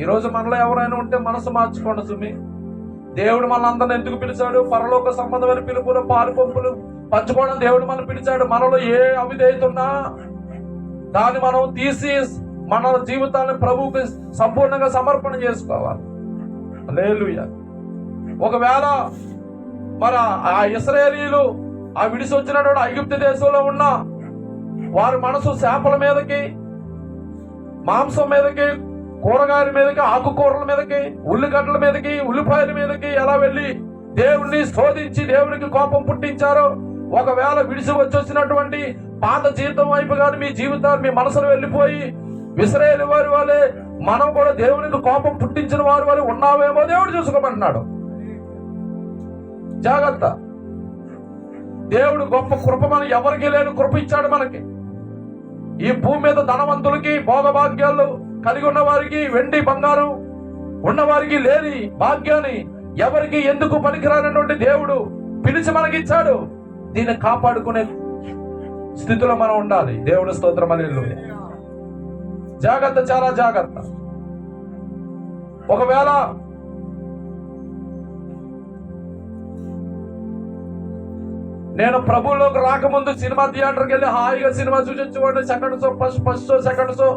[SPEAKER 1] ఈరోజు మనలో ఎవరైనా ఉంటే మనసు మార్చుకోండి సుమి. దేవుడు మనల్ని ఎందుకు పిలిచాడు? పరలోక సంబంధమైన పిలుపులు, పాలు పంపులు పంచుకోవడం దేవుడు మనం పిలిచాడు. మనలో ఏ అవిధేయత ఉన్నా దాన్ని మనం తీసి మన జీవితాన్ని ప్రభువుకి సంపూర్ణంగా సమర్పణ చేసుకోవాలి. హల్లెలూయా. ఒకవేళ మరి ఆ ఇశ్రాయేలీయులు ఆ విడిసి వచ్చినటువంటి ఐగుప్తు దేశంలో ఉన్న వారి మనసు చేపల మీదకి, మాంసం మీదకి, కూరగాయల మీదకి, ఆకుకూరల మీదకి, ఉల్లిగడ్డల మీదకి, ఉల్లిపాయల మీదకి ఎలా వెళ్ళి దేవుణ్ణి శోధించి దేవునికి కోపం పుట్టించారో, ఒకవేళ విడిసి వచ్చినటువంటి పాత జీవితం వైపు కానీ మీ జీవితాలు, మీ మనసులు వెళ్ళిపోయి ఇశ్రాయేలు వారి వాళ్ళే మనం కూడా దేవునికి కోపం పుట్టించిన వారి వాళ్ళు ఉన్నావేమో దేవుడు చూసుకోమంటున్నాడు. జాగ్రత్త. దేవుడు గొప్ప కృప మనం ఎవరికి లేని కృప ఇచ్చాడు మనకి. ఈ భూమి మీద ధనవంతులకి, భోగభాగ్యాలు కలిగి ఉన్న వారికి, వెండి బంగారం ఉన్నవారికి లేని భాగ్యాన్ని ఎవరికి ఎందుకు పనికిరానటువంటి దేవుడు పిలిచి మనకిచ్చాడు. దీన్ని కాపాడుకునే స్థితిలో మనం ఉండాలి. దేవుని స్తోత్రం. హల్లెలూయా. జాగ్రత్త, చాలా జాగ్రత్త. ఒకవేళ నేను ప్రభువులోకి రాకముందు సినిమా థియేటర్కి వెళ్ళి హాయిగా సినిమా చూసి వచ్చేవాడు. Second show, first show, second show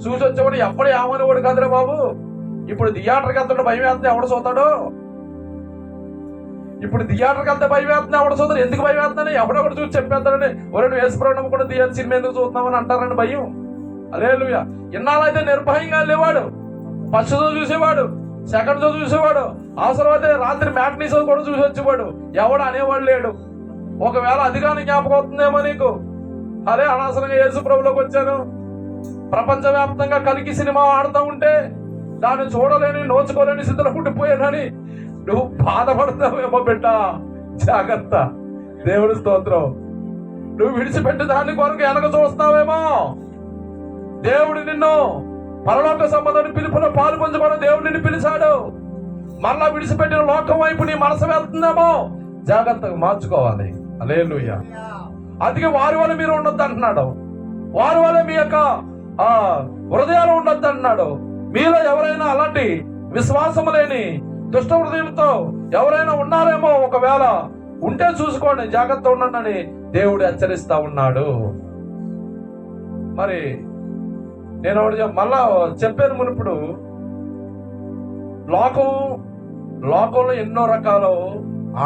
[SPEAKER 1] చూసి వచ్చేవాడు. ఎప్పుడు ఏమనేవాడు కాదురా బాబు. ఇప్పుడు థియేటర్కి వెళ్తుంటే భయం వేస్తుంది, ఎవడు చూస్తాడు? ఇప్పుడు థియేటర్కి వెళ్తే భయం వేస్తుంది, ఎవడు చూస్తాడు? ఎందుకు భయం వేస్తుందని ఎవడొకటి చూసి చెప్పేస్తాడని, ఒరేడు వేసుకురావడం కూడా థియేటర్ సినిమా ఎందుకు చూస్తున్నామని అంటారని భయం. హల్లెలూయా. ఇన్నాళ్ళైతే నిర్భయంగా వెళ్ళేవాడు. ఫస్ట్ షో చూసేవాడు, సెకండ్ షో చూసేవాడు, అవసరమైతే రాత్రి మ్యాట్నీ షో కూడా చూసి వచ్చేవాడు. ఎవడు అనేవాడు లేడు. ఒకవేళ అధికారం జ్ఞాపకం అవుతుందేమో నీకు. అదే అనవసరంగా యేసు ప్రభులోకి వచ్చాను, ప్రపంచవ్యాప్తంగా కలికి సినిమా ఆడుతూ ఉంటే దాన్ని చూడలేని, నోచుకోలేని స్థితిలో ఉండిపోయానని నువ్వు బాధపడతావేమో బిడ్డ. జాగ్రత్త. దేవుడి స్తోత్రం. నువ్వు విడిచిపెట్టి దాని కొరకు వెనక చూస్తావేమో. దేవుడు నిన్ను పరలోక సంబంధాన్ని పిలుపులో పాలు పంచుకోవడం దేవుడు నిన్ను పిలిచాడు. మళ్ళా విడిచిపెట్టిన లోకం వైపు నీ మనసు వెళ్తుందేమో. జాగ్రత్తగా మార్చుకోవాలి. హల్లెలూయా. అందుకే వారి వల్ల మీరు ఉండొద్దు అంటున్నాడు. వారి వల్ల మీ యొక్క హృదయాలు ఉండొద్దు అంటున్నాడు. మీలో ఎవరైనా అలాంటి విశ్వాసం లేని దుష్ట హృదయంతో ఎవరైనా ఉన్నారేమో. ఒకవేళ ఉంటే చూసుకోండి, జాగ్రత్త ఉండండి అని దేవుడు హెచ్చరిస్తా ఉన్నాడు. మరి నేను మళ్ళా చెప్పాను మునుపుడు, లోకంలో ఎన్నో రకాల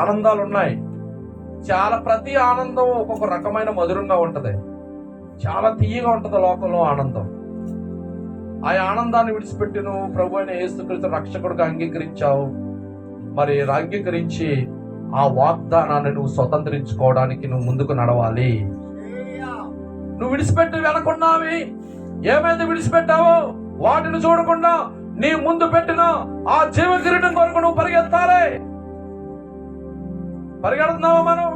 [SPEAKER 1] ఆనందాలు ఉన్నాయి. చాలా ప్రతి ఆనందం ఒక్కొక్క రకమైన మధురంగా ఉంటది, చాలా తీయగా ఉంటది లోకంలో ఆనందం. ఆ ఆనందాన్ని విడిచిపెట్టి నువ్వు ప్రభు అయిన యేసుక్రీస్తు రక్షకుడిగా అంగీకరించావు. మరి అంగీకరించి ఆ వాగ్దానాన్ని నువ్వు స్వతంత్రించుకోవడానికి నువ్వు ముందుకు నడవాలి. నువ్వు విడిచిపెట్టి వెనకున్నావి ఏమైతే విడిచిపెట్టావో వాటిని చూడకుండా నీ ముందు పెట్టిన ఆ జీవ కిరీటం కొరకు నువ్వు పరిగెత్తాలి. పరిగెడుతున్నావా? మనం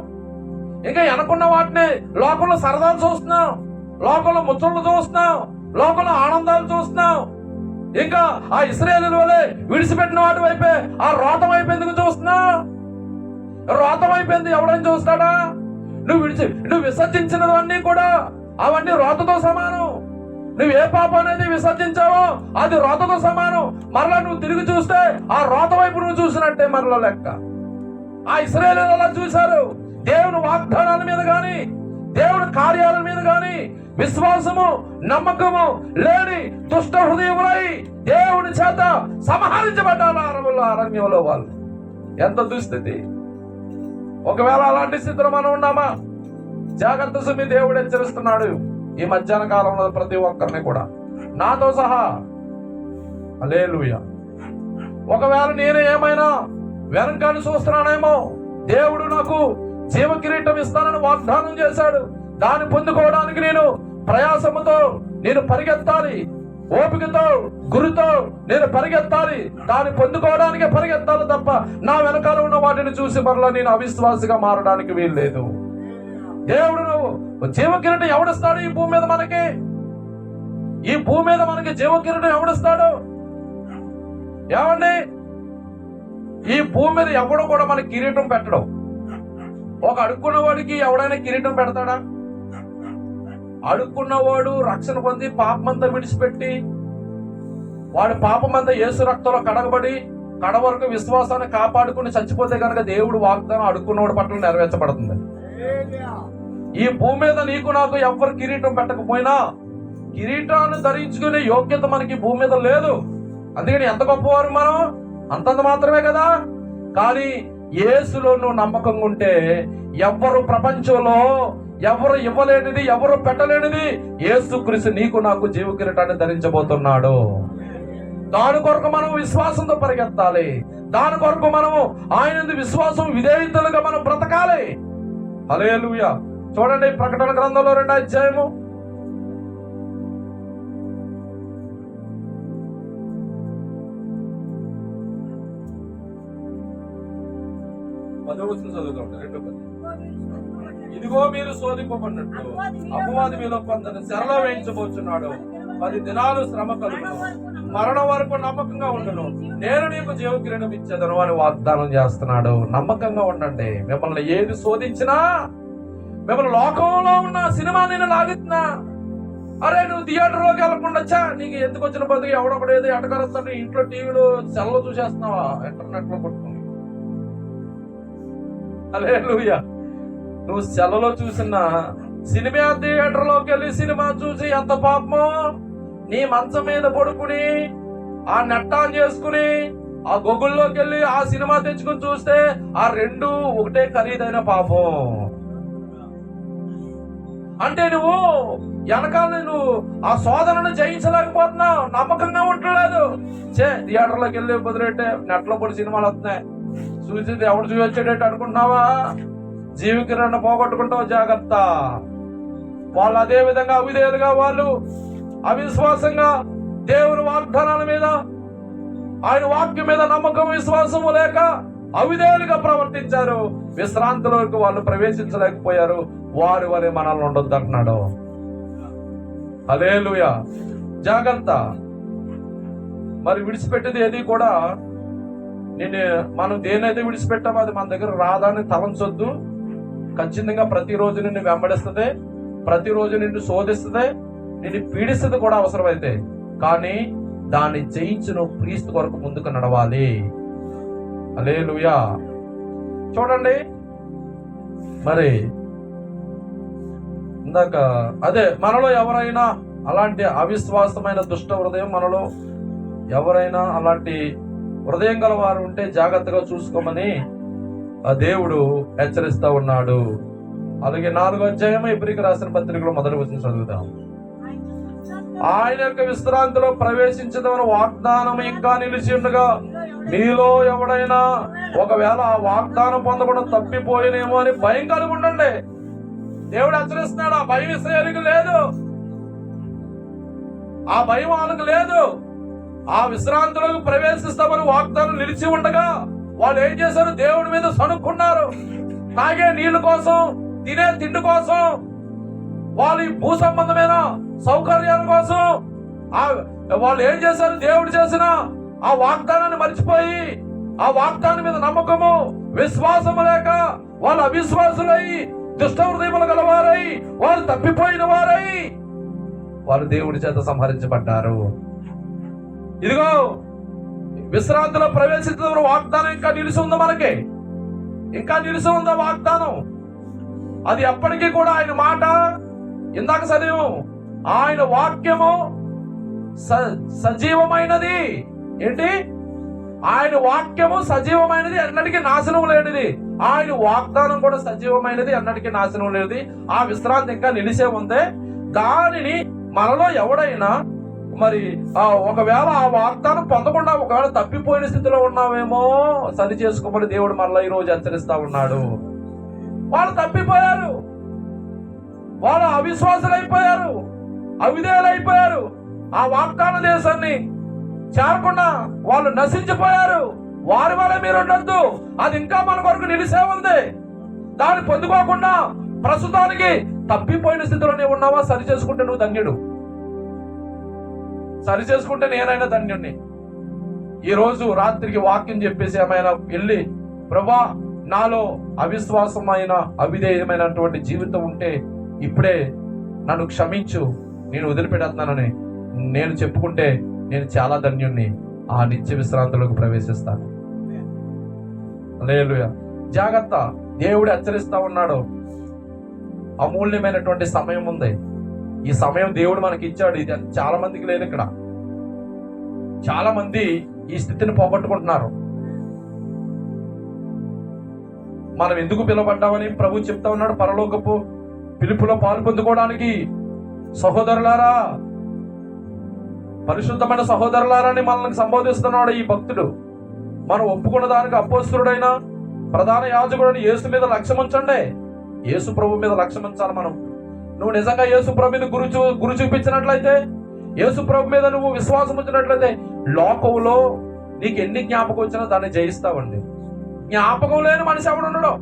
[SPEAKER 1] ఇంకా వెనకున్న వాటిని లోకంలో సరదాలు చూస్తున్నాం, లోకంలో ముచ్చట్లు చూస్తున్నాం, లోకంలో ఆనందాలు చూస్తున్నాం. ఇంకా ఆ ఇశ్రాయేలీయుల వలె విడిచిపెట్టిన వాటి వైపే, ఆ రోతం వైపు ఎందుకు చూస్తున్నావు? రోతం అయిపోయింది, ఎవడని చూస్తాడా? నువ్వు విసర్జించినవన్నీ కూడా అవన్నీ రోతతో సమానం. నువ్వు ఏ పాపం అనేది విసర్జించావో అది రోతతో సమానం. మరలా నువ్వు తిరిగి చూస్తే ఆ రోత వైపు నువ్వు చూసినట్టే మరలా లెక్క. ఆ ఇశ్రాయేలీయులు అలా చూశారు. దేవుని వాగ్దానాల మీద గాని, దేవుని కార్యాల మీద గాని విశ్వాసము, నమ్మకము లేని దుష్ట హృదయములై దేవుని చేత సంహరించబడ్డారు అరణ్యంలో వాళ్ళు. ఎంత దుస్థితి! ఒకవేళ అలాంటి స్థితిలో మనం ఉన్నామా? జాగ్రత్త సుమి. దేవుడు హెచ్చరిస్తున్నాడు ఈ మధ్యాహ్న కాలంలో ప్రతి ఒక్కరిని కూడా, నాతో సహా. హల్లెలూయా. ఒకవేళ నేను ఏమైనా వెనకాన్ని చూస్తున్నానేమో. దేవుడు నాకు జీవ కిరీటం ఇస్తానని వాగ్దానం చేశాడు. దాన్ని పొందుకోవడానికి నేను ప్రయాసముతో నేను పరిగెత్తాలి. ఓపికతో గురితో నేను పరిగెత్తాలి, దాన్ని పొందుకోవడానికే పరిగెత్తాలి తప్ప నా వెనకాల ఉన్న వాటిని చూసి మరలా నేను అవిశ్వాసిగా మారడానికి వీల్లేదు. దేవుడు నువ్వు జీవకిరీటం ఎవడిస్తాడు ఈ భూమి మీద మనకి? ఈ భూమి మీద మనకి జీవకిరీటం ఎవడిస్తాడు? ఏమండి, ఈ భూమి మీద ఎవడు కూడా మనకి కిరీటం పెట్టడం. ఒక అడుక్కున్నవాడికి ఎవడైనా కిరీటం పెడతాడా? అడుక్కున్నవాడు రక్షణ పొంది పాపమంతా విడిచిపెట్టి వాడి పాపమంతా యేసు రక్తంలో కడగబడి కడ వరకు విశ్వాసాన్ని కాపాడుకుని చచ్చిపోతే కనుక దేవుడు వాగ్దానం అడుక్కున్నవాడి పట్ల నెరవేర్చబడుతుంది. ఈ భూమి మీద నీకు నాకు ఎవరు కిరీటం పెట్టకపోయినా కిరీటాన్ని ధరించుకునే యోగ్యత మనకి భూమి మీద లేదు. అందుకని ఎంత గొప్పవారు మనం, అంతంత మాత్రమే కదా. కానీ యేసులో నువ్వు నమ్మకంగా ఉంటే ఎవరు ప్రపంచంలో ఎవరు ఇవ్వలేనిది, ఎవరు పెట్టలేనిది యేసుక్రీస్తు నీకు నాకు జీవ కిరీటాన్ని ధరించబోతున్నాడు. దాని కొరకు మనం విశ్వాసంతో పరిగెత్తాలి. దాని కొరకు మనము ఆయన విశ్వాసం విధేయతలుగా మనం బ్రతకాలి. హల్లెలూయా. చూడండి ప్రకటన గ్రంథంలో 2వ అధ్యాయము 10వ వచనం చదువుతాం. 2:10. ఇదిగో మీరు శోధింపబడినట్టు అపవాది మీలో కొందరిని చెరలో వేయించబోతున్నాడు. 10 దినాలు శ్రమ కలుగును, మరణం వరకు నమ్మకంగా ఉండును, నేను నీకు జీవ కిరీటం ఇచ్చేదను అని వాగ్దానం చేస్తున్నాడు. నమ్మకంగా ఉండండి. మిమ్మల్ని ఏది శోధించినా, మిమ్మల్ని లోకంలో ఉన్న సినిమా నేను లాగుతున్నా, అరే నువ్వు థియేటర్లోకి వెళ్ళకుండా నీకు ఎందుకు వచ్చిన బతుకు ఎవడొకడు ఏదో ఎటకరుస్తాడు, ఇంట్లో టీవీలో సెల్లో చూసేస్తున్నావా, ఇంటర్నెట్ లో కొట్టుకుని. హల్లెలూయా. నువ్వు సెలలో చూసిన సినిమా థియేటర్లోకి వెళ్ళి సినిమా చూసి ఎంత పాపమో. నీ మంచం మీద పడుకుని ఆ నెట్ ఆన్ చేసుకుని ఆ గూగుల్లోకి వెళ్ళి ఆ సినిమా తెచ్చుకుని చూస్తే ఆ రెండు ఒకటే ఖరీదైన పాపం. అంటే నువ్వు వెనకాల నువ్వు ఆ శోధనను జయించలేకపోతున్నావు, నమ్మకంగా ఉండలేదు. థియేటర్లోకి వెళ్ళి కుదిరేటే నెట్లో పడి సినిమాలు వస్తున్నాయి, చూసి ఎవడు చూసొచ్చేటట్టు అనుకుంటున్నావా? జీవికిరణ పోగొట్టుకుంటావు, జాగ్రత్త. వాళ్ళు అదే విధంగా అవిధేయులుగా, వాళ్ళు అవిశ్వాసంగా దేవుని వాగ్దానాల మీద, ఆయన వాక్యం మీద నమ్మకం విశ్వాసము లేక అవిధేయులుగా ప్రవర్తించారు. విశ్రాంతిలోకి వాళ్ళు ప్రవేశించలేకపోయారు. వారి వలె మనల్ని ఉండొద్దు అంటున్నాడు. హల్లెలూయా. జాగ్రత్త. మరి విడిచిపెట్టేది ఏది కూడా మనం దేనైతే విడిచిపెట్టామో అది మన దగ్గర రాదని తలంచొద్దు. ఖచ్చితంగా ప్రతిరోజు నిన్ను వెంబడిస్తుంది, ప్రతిరోజు నిన్ను శోధిస్తుంది, నిన్ను పీడిస్తుంది కూడా అవసరమైతే. కానీ దాన్ని జయించిన క్రీస్తు కొరకు ముందుకు నడవాలి. హల్లెలూయా. చూడండి, మరి ఇందాక అదే మనలో ఎవరైనా అలాంటి అవిశ్వాసమైన దుష్ట హృదయం, మనలో ఎవరైనా అలాంటి హృదయం గల వారు ఉంటే జాగ్రత్తగా చూసుకోమని ఆ దేవుడు హెచ్చరిస్తా ఉన్నాడు. అలాగే 4వ అధ్యాయం ఎబ్రీయులకు రాసిన పత్రికలో 1వ వచనం చదువుదాం. ఆయన యొక్క విశ్రాంతిలో ప్రవేశించదమని వాగ్దానం ఇంకా నిలిచి ఉండగా మీలో ఎవడైనా ఒకవేళ ఆ వాగ్దానం పొందకుండా తప్పిపోయినేమో అని భయం కలిగి ఉండండి. దేవుడు హెచ్చరిస్తున్నాడు. ఆ భయం ఇశ్రాయేలుకు లేదు, ఆ భయం వాళ్ళకు లేదు. ఆ విశ్రాంతిలోకి ప్రవేశిస్తామని వాగ్దానం నిలిచి ఉండగా వాళ్ళు ఏం చేశారు? దేవుడి మీద సణుక్కున్నారు. తాగే నీళ్ల కోసం, తినే తిండి కోసం, వాళ్ళు ఈ భూ సంబంధమైన సౌకర్యాల కోసం వాళ్ళు ఏం చేశారు? దేవుడు చేసిన ఆ వాగ్దానాన్ని మర్చిపోయి, ఆ వాగ్దానం మీద నమ్మకము విశ్వాసము లేక వాళ్ళు అవిశ్వాసులై, దుష్ట హృదయములు గలవారై, వాళ్ళు తప్పిపోయిన వారై వాళ్ళు దేవుడి చేత సంహరించబడ్డారు. ఇదిగో విశ్రాంతిలో ప్రవేశించిన వాగ్దానం ఇంకా నిలిచి ఉంది. మనకి ఇంకా నిలిచి ఉందా వాగ్దానం? అది ఎప్పటికీ కూడా ఆయన మాట. ఇందాక చదివాము, ఆయన వాక్యము సజీవమైనది. ఏంటి? ఆయన వాక్యము సజీవమైనది, ఎన్నటికీ నాశనం లేనిది. ఆయన వాగ్దానం కూడా సజీవమైనది, ఎన్నటికీ నాశనం లేనిది. ఆ విశ్రాంతి ఇంకా నిలిచే ఉంది. దానిని మనలో ఎవడైనా మరి ఒకవేళ ఆ వాగ్దానం పొందకుండా ఒకవేళ తప్పిపోయిన స్థితిలో ఉన్నావేమో సరి చేసుకోమని దేవుడు మరలా ఈ రోజు హెచ్చరిస్తా ఉన్నాడు. వాళ్ళు తప్పిపోయారు, వాళ్ళు అవిశ్వాసులు అయిపోయారు, అవిధేయులు అయిపోయారు. ఆ వాగ్దాన దేశాన్ని చేరకుండా వాళ్ళు నశించిపోయారు. వారి వల్ల మీరు ఉండొద్దు, అది ఇంకా మన కొరకు నిలిసే ఉంది. దాన్ని పొందుకోకుండా ప్రస్తుతానికి తప్పిపోయిన స్థితిలోనే ఉన్నావా? సరి చేసుకుంటే నువ్వు ధన్యుడు, సరి చేసుకుంటే నేనైనా ధన్యుణ్ణి. ఈ రోజు రాత్రికి వాక్యం చెప్పేసి ఏమైనా వెళ్ళి, ప్రభా నాలో అవిశ్వాసమైన అవిధేయమైనటువంటి జీవితం ఉంటే ఇప్పుడే నన్ను క్షమించు, నేను వదిలిపెడతానని నేను చెప్పుకుంటే నేను చాలా ధన్యుణ్ణి. ఆ నిత్య విశ్రాంతిలోకి ప్రవేశిస్తాను. హల్లెలూయా. జాగ్రత్త, దేవుడు హెచ్చరిస్తా ఉన్నాడు. అమూల్యమైనటువంటి సమయం ఉంది. ఈ సమయం దేవుడు మనకి ఇచ్చాడు. ఇది చాలా మందికి లేదు. ఇక్కడ చాలా మంది ఈ స్థితిని పోగొట్టుకుంటున్నారు. మనం ఎందుకు పిలువబడ్డామని ప్రభు చెప్తా ఉన్నాడు. పరలోకపు పిలుపులో పాలు పొందుకోవడానికి సహోదరులారా, పరిశుద్ధమైన సహోదరులారని మనల్ని సంబోధిస్తున్నాడు ఈ భక్తుడు. మనం ఒప్పుకున్న దానికి అపోస్తలుడైన ప్రధాన యాజకుడైన యేసు మీద లక్ష్యం ఉంచండి. యేసు ప్రభు మీద లక్ష్యం ఉంచాలి మనం. నువ్వు నిజంగా యేసు ప్రభు మీద గురి చూపించినట్లయితే, యేసు ప్రభు మీద నువ్వు విశ్వాసం ఉంచినట్లయితే, లోకంలో నీకు ఎన్ని జ్ఞాపకం వచ్చినా దాన్ని జయిస్తావండి. జ్ఞాపకం లేని మనిషి ఎవడు ఉండడు.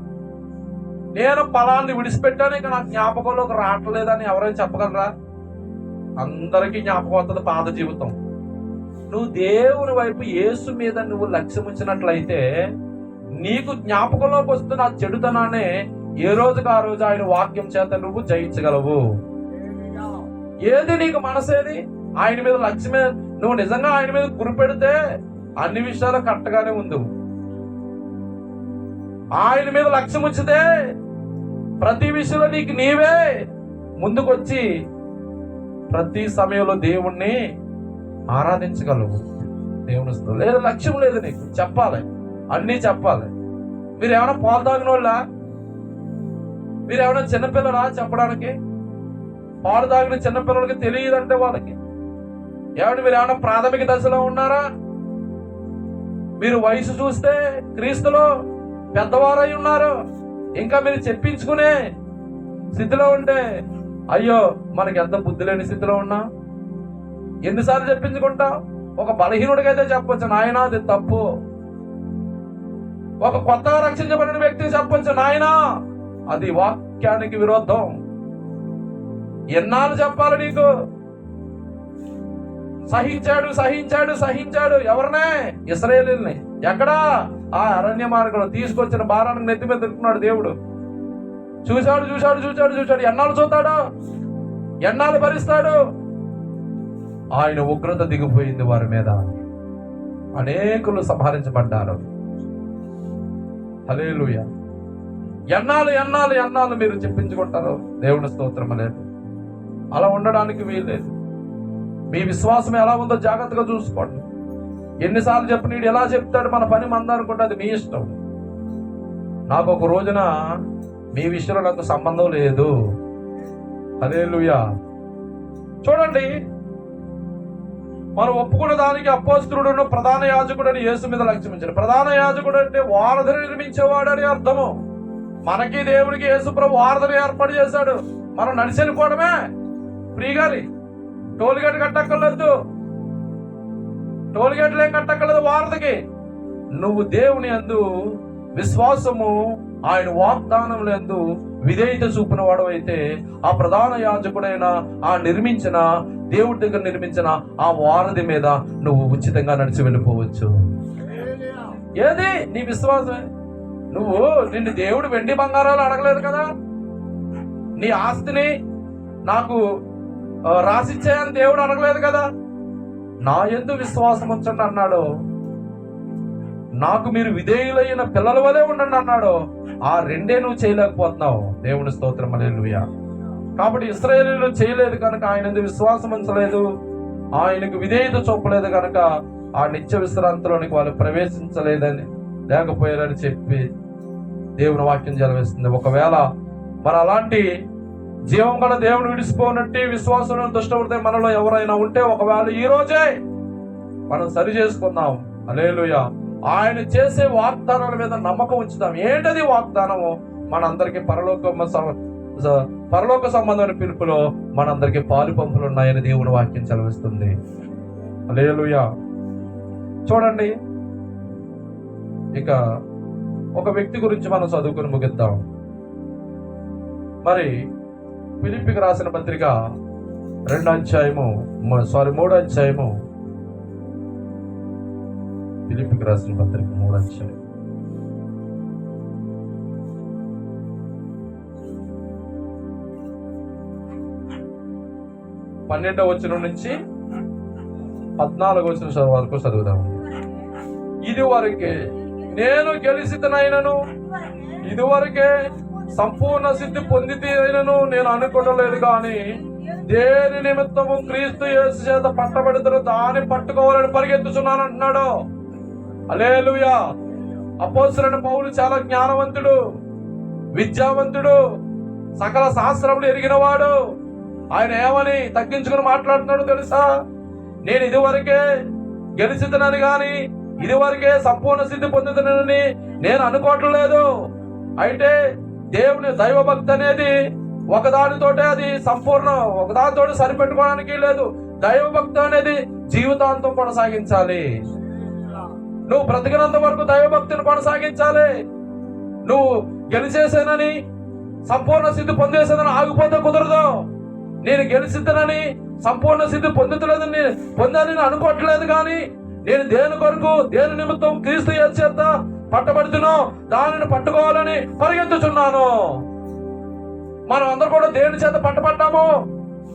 [SPEAKER 1] నేను ఫలాన్ని విడిచిపెట్టాను, ఇక నాకు జ్ఞాపకంలోకి రావట్లేదని ఎవరైనా చెప్పగలరా? అందరికీ జ్ఞాపకం వస్తుంది పాత జీవితం. నువ్వు దేవుని వైపు యేసు మీద నువ్వు లక్ష్యం ఉంచినట్లయితే నీకు జ్ఞాపకంలోకి వస్తున్న ఆ చెడుతనాన్ని ఏ రోజుకి ఆ రోజు ఆయన వాక్యం చేత నువ్వు జయించగలవు. ఏది నీకు మనసేది? ఆయన మీద లక్ష్యమే. నువ్వు నిజంగా ఆయన మీద గురి పెడితే అన్ని విషయాలు కరెక్ట్గానే ఉంది. ఆయన మీద లక్ష్యం ఉంచితే ప్రతి విషయంలో నీకు నీవే ముందుకొచ్చి ప్రతి సమయంలో దేవుణ్ణి ఆరాధించగలవు. దేవుని లేదు, లక్ష్యం లేదు నీకు. చెప్పాలి, అన్నీ చెప్పాలి. మీరు ఏమైనా పాలు తాగిన వాళ్ళ? మీరు ఏమైనా చిన్నపిల్లలా చెప్పడానికి? పాలు తాగిన చిన్నపిల్లలకి తెలియదంటే వాళ్ళకి ఏమంటే మీరు ఏమైనా ప్రాథమిక దశలో ఉన్నారా? మీరు వయసు చూస్తే క్రీస్తులో పెద్దవారై ఉన్నారు. ఇంకా మీరు చెప్పించుకునే స్థితిలో ఉంటే అయ్యో మనకి ఎంత బుద్ధి లేని స్థితిలో ఉన్నా. ఎన్నిసార్లు చెప్పించుకుంటా? ఒక బలహీనుడికైతే చెప్పొచ్చు, నాయనా అది తప్పు. ఒక కొత్తగా రక్షించబడిన వ్యక్తికి చెప్పొచ్చు, నాయనా అది వాక్యానికి విరుద్ధం. ఎన్నాళ్ళు చెప్పాలి నీకు? సహించాడు సహించాడు సహించాడు. ఎవరినే? ఇశ్రాయేలీయుల్ని. ఎక్కడా? ఆ అరణ్య మార్గంలో తీసుకొచ్చిన భారాన్ని నెత్తి మీద తింటున్నాడు దేవుడు. చూశాడు చూశాడు చూశాడు చూశాడు. ఎన్నాళ్ళు చూస్తాడు? ఎన్నాళ్ళు భరిస్తాడు? ఆయన ఉగ్రత దిగిపోయింది వారి మీద. అనేకులు సంహరించబడ్డారు. హల్లెలూయా. ఎన్నాళ్ళు ఎన్నాళ్ళు ఎన్నాళ్ళు మీరు చెప్పించుకుంటారు? దేవుని స్తోత్రం లేదు. అలా ఉండడానికి వీల్లేదు. మీ విశ్వాసం ఎలా ఉందో జాగ్రత్తగా చూసుకోండి. ఎన్నిసార్లు చెప్పిన వీడు ఎలా చెప్తాడు, మన పని మందనుకుంటే అది మీ ఇష్టం. నాకు ఒక రోజున మీ విషయంలో నాకు సంబంధం లేదు. హల్లెలూయా. చూడండి, మనం ఒప్పుకున్న దానికి అపోస్తలుడును ప్రధాన యాజకుడని యేసు మీద లక్ష్యం ఉంచాడు. ప్రధాన యాజకుడు అంటే వారధిని నిర్మించేవాడు అని అర్థము. మనకి దేవుడికి యేసు ప్రభు వారధిని ఏర్పాటు చేశాడు. మనం నడిచి వెళ్ళిపోవడమే ఫ్రీగాలి. టోల్ గేట్ కట్టక్కర్లేదు, టోల్ గేట్లు ఏం కట్టక్కర్లేదు వారధికి. నువ్వు దేవుని యందు విశ్వాసము, ఆయన వాగ్దానముల యందు విధేయత చూపిన వాడు అయితే ఆ ప్రధాన యాజకుడైన ఆ నిర్మించిన దేవుడి దగ్గర నిర్మించిన ఆ వారధి మీద నువ్వు ఉచితంగా నడిచి వెళ్ళిపోవచ్చు. ఏది నీ విశ్వాసమే. నువ్వు నిన్ను దేవుడు వెండి బంగారాలు అడగలేదు కదా. నీ ఆస్తిని నాకు రాసిచ్చేయని దేవుడు అడగలేదు కదా. నా యందు విశ్వాసం ఉంచండి అన్నాడు. నాకు మీరు విధేయులైన పిల్లల వలె ఉండండి అన్నాడు. ఆ రెండే నువ్వు చేయలేకపోతున్నావు. దేవుని స్తోత్రం, హల్లెలూయా. కాబట్టి ఇశ్రాయేలీయులు చేయలేదు కనుక ఆయన విశ్వాసం ఉంచలేదు, ఆయనకు విధేయత చూపలేదు కనుక ఆ నిత్య విశ్రాంతిలోనికి వాళ్ళు ప్రవేశించలేదని లేకపోయారని చెప్పి దేవుని వాక్యం జలవేస్తుంది. ఒకవేళ మరి అలాంటి జీవం గల దేవుడు విడిచిపోనట్టు విశ్వాసం దుష్టపడితే మనలో ఎవరైనా ఉంటే ఒకవేళ ఈ రోజే మనం సరి చేసుకుందాం. హల్లెలూయా. ఆయన చేసే వాగ్దానాల మీద నమ్మకం ఉంచుదాం. ఏంటది వాగ్దానము? మనందరికీ పరలోకం పరలోక సంబంధమైన పిలుపులో మనందరికీ పాలు పంపులు ఉన్నాయని దేవుని వాక్యం సెలవిస్తుంది. హల్లెలూయా. చూడండి, ఇక ఒక వ్యక్తి గురించి మనం చదువుకుని ముగిద్దాం. మరి ఫిలిప్పీకి రాసిన పత్రిక 3వ అధ్యాయము, ఫిలిప్పీకి రాసిన పత్రిక 3వ అధ్యాయం 12వ వచనం నుంచి 14వ వచనం వరకు చదువుదాము. ఇదివరకే నేను గెలిచితనైనను, ఇదివరకే సంపూర్ణ సిద్ధి పొందితేనను నేను అనుకోవట్లేదు, కానీ దేని నిమిత్తము క్రీస్తు యేసు చేత పట్టబడితేనో దాన్ని పట్టుకోవాలని పరిగెత్తుచున్నాను అంటున్నాడు. హల్లెలూయా. అపోస్తలుడైన పౌలు చాలా జ్ఞానవంతుడు, విద్యావంతుడు, సకల శాస్త్రములు ఎరిగినవాడు. ఆయన ఏమని తగ్గించుకుని మాట్లాడుతున్నాడు తెలుసా? నేను ఇదివరకే గెలిచితనని గాని ఇదివరకే సంపూర్ణ సిద్ధి పొందుతానని నేను అనుకోవట్లేదు. అయితే దేవుని దైవభక్తి అనేది ఒకదానితోటే అది సంపూర్ణ, ఒకదానితో సరిపెట్టుకోవడానికి లేదు. దైవభక్తి అనేది జీవితాంతం కొనసాగించాలి. నువ్వు బ్రతికినంత వరకు దైవభక్తిని కొనసాగించాలి. నువ్వు గెలిచేసానని, సంపూర్ణ సిద్ధి పొందేసానని ఆగిపోతే కుదరదు. నేను గెలిచిద్దనని, సంపూర్ణ సిద్ధి పొందానని అనుకోవట్లేదు, కానీ నేను దేని కొరకు, దేని నిమిత్తం క్రీస్తు యేసు చేత పట్టబడుతున్నా దానిని పట్టుకోవాలని పరిగెత్తుచున్నాను. మనం అందరూ కూడా దేని చేత పట్టబడ్డాము?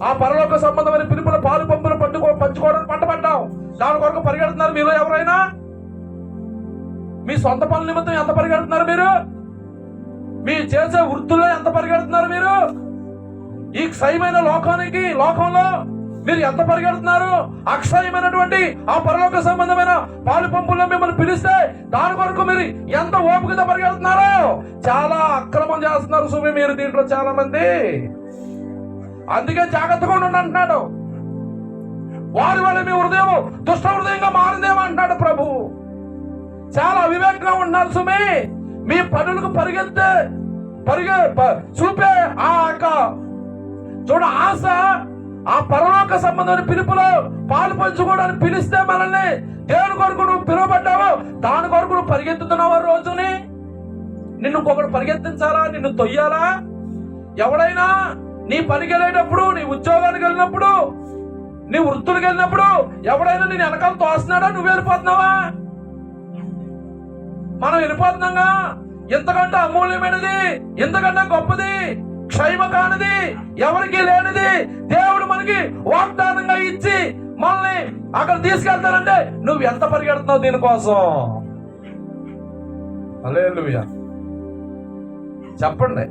[SPEAKER 1] ఆ పరలోక సంబంధమైన పిలుపుల పాలు పంపులు పంచుకోవడానికి పట్టబడ్డాం. దాని కొరకు పరిగెడుతున్నారు మీలో ఎవరైనా? మీ సొంత పనుల నిమిత్తం ఎంత పరిగెడుతున్నారు మీరు? మీ చేసే వృత్తుల్లో ఎంత పరిగెడుతున్నారు మీరు? ఈ క్షయమైన లోకంలో మీరు ఎంత పరిగెడుతున్నారు? అక్షయమైనటువంటి ఆ పరలోక సంబంధమైన పాలు పంపుల్లో మిమ్మల్ని పిలిస్తే దాని కొరకు మీరు ఎంత ఓపికతో పరిగెడుతున్నారు? చాలా అక్రమం చేస్తున్నారు సుమి మీరు దీంట్లో చాలా మంది. అందుకే జాగ్రత్తగా ఉండండి అంటున్నాడు. వారి వల్ల మీ హృదయం దుష్ట హృదయంగా మారిందేమో అంటున్నాడు ప్రభు. చాలా అవివేకంగా ఉండాలి సుమి. మీ పనులకు చూపే ఆ చూడ ఆశ, ఆ పరలోక సంబంధమైన పిలుపులో పాలు పంచుకోవడానికి పిలిస్తే మనల్ని దేవుని కొరకు నువ్వు పిలువబడ్డావు, దాని కొరకు నువ్వు పరిగెత్తుతున్నావు. రోజుని నిన్ను ఇంకొకటి పరిగెత్తించాలా, నిన్ను తొయ్యాలా? ఎవడైనా నీ పనికి వెళ్ళేటప్పుడు, నీ ఉద్యోగానికి వెళ్ళినప్పుడు, నీ వృత్తులకు వెళ్ళినప్పుడు ఎవడైనా నేను వెనకాల తోస్తున్నాడా? నువ్వు వెళ్ళిపోతున్నావా? మనం వెళ్ళిపోతున్నాగా. ఎంతకంటే అమూల్యమైనది, ఎంతకంటే గొప్పది, క్షయమ కానిది, ఎవరికి లేనిది దేవుడు మనకి వాగ్దానంగా ఇచ్చి మనల్ని అక్కడ తీసుకెళ్తానంటే నువ్వు ఎంత పరిగెడుతున్నావు దీనికోసం? హల్లెలూయా. చెప్పండి.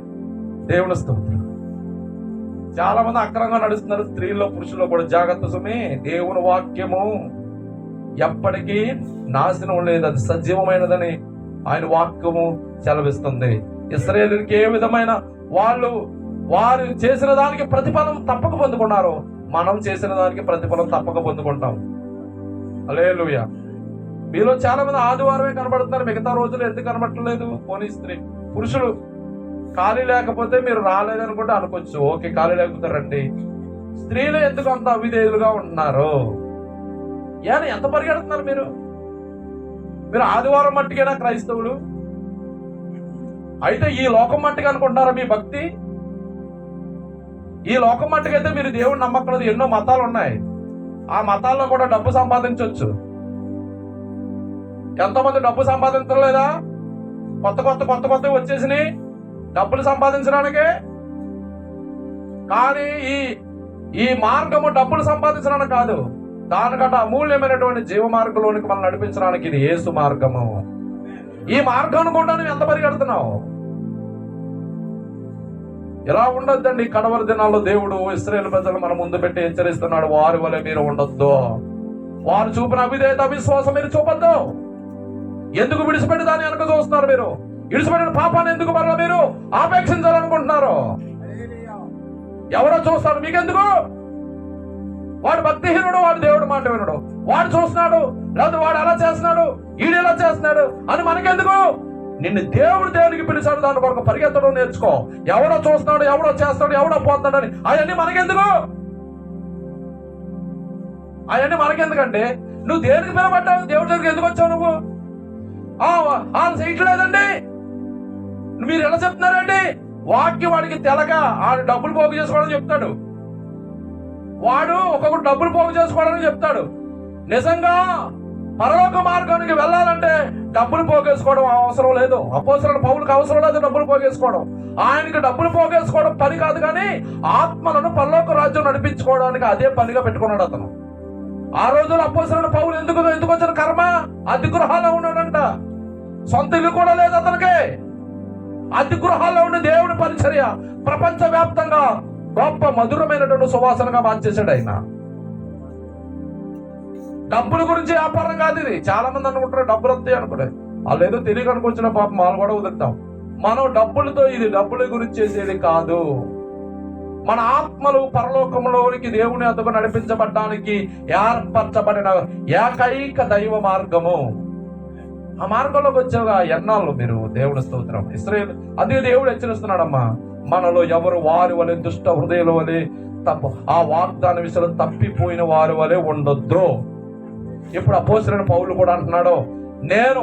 [SPEAKER 1] దేవుని స్తోత్రం. చాలా మంది అక్రమంగా నడుస్తున్నారు, స్త్రీల్లో పురుషుల్లో కూడా. జాగ్రత్త సుమి. దేవుని వాక్యము ఎప్పటికీ నాశనం లేదు, అది సజీవమైనదని ఆయన వాక్యము సెలవిస్తుంది. ఇశ్రాయేలుకి ఏ విధమైన వారు చేసిన దానికి ప్రతిఫలం తప్పక పొందుకున్నారు, మనం చేసిన దానికి ప్రతిఫలం తప్పక పొందుకుంటాం. హల్లెలూయా. మీలో చాలా మంది ఆదివారమే కనబడుతున్నారు, మిగతా రోజులు ఎందుకు కనబడట్లేదు? పోనీ పురుషులు ఖాళీ లేకపోతే మీరు రాలేదనుకుంటే అనుకోవచ్చు, ఓకే ఖాళీ లేకపోతే రండి. స్త్రీలు ఎందుకు అంత అవిధేయులుగా ఉంటున్నారు? ఎంత పరిగెడుతున్నారు మీరు? ఆదివారం మట్టికేనా క్రైస్తవులు? అయితే ఈ లోకం మట్టిగా అనుకుంటున్నారా మీ భక్తి? ఈ లోకం మట్టుకైతే మీరు దేవుడు నమ్మకలేదు. ఎన్నో మతాలు ఉన్నాయి, ఆ మతాల్లో కూడా డబ్బు సంపాదించవచ్చు. ఎంతమంది డబ్బు సంపాదించలేదా? కొత్త వచ్చేసినాయి డబ్బులు సంపాదించడానికే. కానీ ఈ మార్గము డబ్బులు సంపాదించడానికి కాదు, దానికంటే అమూల్యమైనటువంటి జీవ మార్గంలోనికి మనం నడిపించడానికి ఇది యేసు మార్గము. ఈ మార్గం కూడా నువ్వు ఎంత పరిగెడుతున్నావు? ఇలా ఉండొద్దండి. కడవరి దినాల్లో దేవుడు ఇశ్రాయేలు ప్రజలు మన ముందు పెట్టి హెచ్చరిస్తున్నాడు, వారి వల్ల మీరు ఉండొద్దు. వారు చూపిన అవిధేయత, అవిశ్వాసం మీరు చూపొద్దు. ఎందుకు విడిచిపెట్టి దాన్ని వెనక చూస్తున్నారు? మీరు విడిచిపెట్టిన పాపాన్ని ఎందుకు మరలా మీరు ఆపేక్షించాలనుకుంటున్నారు? ఎవరో చూస్తారు, మీకెందుకు? వాడు భక్తిహీనుడు, వాడు దేవుడు మాట వినడు, వాడు చూస్తున్నాడు, లేదా వాడు అలా చేస్తున్నాడు, ఈడు ఎలా చేస్తున్నాడు అని మనకెందుకు? నిన్ను దేవుడికి పిలిచాడు, దాని కొరకు పరిగెత్తడం నేర్చుకో. ఎవడో చూస్తున్నాడు, ఎవడో చేస్తాడు, ఎవడో పోతున్నాడు అని అవన్నీ మనకెందుకు? అవన్నీ మనకెందుకంటే నువ్వు దేనికి పిలబడ్డావు? దేవుడి దగ్గరికి ఎందుకు వచ్చావు నువ్వు? వాళ్ళు చేయట్లేదండి, మీరు ఎలా చెప్తున్నారండి? వాడికి తెలగా ఆడు డబ్బులు పోగు చేసుకోవడం చెప్తాడు, వాడు ఒక్కొక్కడు డబ్బులు పోగు చేసుకోవడానికి చెప్తాడు. నిజంగా పరలోక మార్గానికి వెళ్ళాలంటే డబ్బులు పోగేసుకోవడం అవసరం లేదు. అపోస్తలుడైన పౌలుకి అవసరం లేదు డబ్బులు పోగేసుకోవడం. ఆయనకి డబ్బులు పోగేసుకోవడం పని కాదు, కానీ ఆత్మలను పరలోక రాజ్యం నడిపించుకోవడానికి అదే పనిగా పెట్టుకున్నాడు అతను. ఆ రోజుల్లో అపోస్తలుడైన పౌలు ఎందుకు వచ్చిన కర్మ? అద్దె గృహాల్లో ఉన్నాడంట, సొంత ఇల్లు కూడా లేదు అతనికి. అద్దె గృహాల్లో ఉండి దేవుడి పరిచర్య ప్రపంచ వ్యాప్తంగా గొప్ప మధురమైనటువంటి సువాసనగా మార్చేశాడు ఆయన. డబ్బుల గురించి వ్యాపారం కాదు ఇది. చాలా మంది అనుకుంటారు డబ్బులు వస్తాయి అనుకుంటే, వాళ్ళు ఏదో తెలియక అనుకొచ్చిన పాపం వాళ్ళు కూడా వదులుతాం. మనం డబ్బులతో ఇది డబ్బుల గురించి చేసేది కాదు. మన ఆత్మలు పరలోకంలోనికి దేవుని వద్దకు నడిపించబడడానికి ఏర్పరచబడిన ఏకైక దైవ మార్గము. ఆ మార్గంలోకి వచ్చావుగా ఎన్నాళ్ళు మీరు. దేవుని స్తోత్రం. ఇశ్రాయేలు అదే దేవుడు హెచ్చరిస్తున్నాడమ్మా, మనలో ఎవరు వారి వలె దుష్ట హృదయాల వలె ఆ వాగ్దాన విషయంలో తప్పిపోయిన వారి వలె ఉండొద్దు. ఇప్పుడు అపోస్తలుడైన పౌలు కూడా అంటున్నాడు, నేను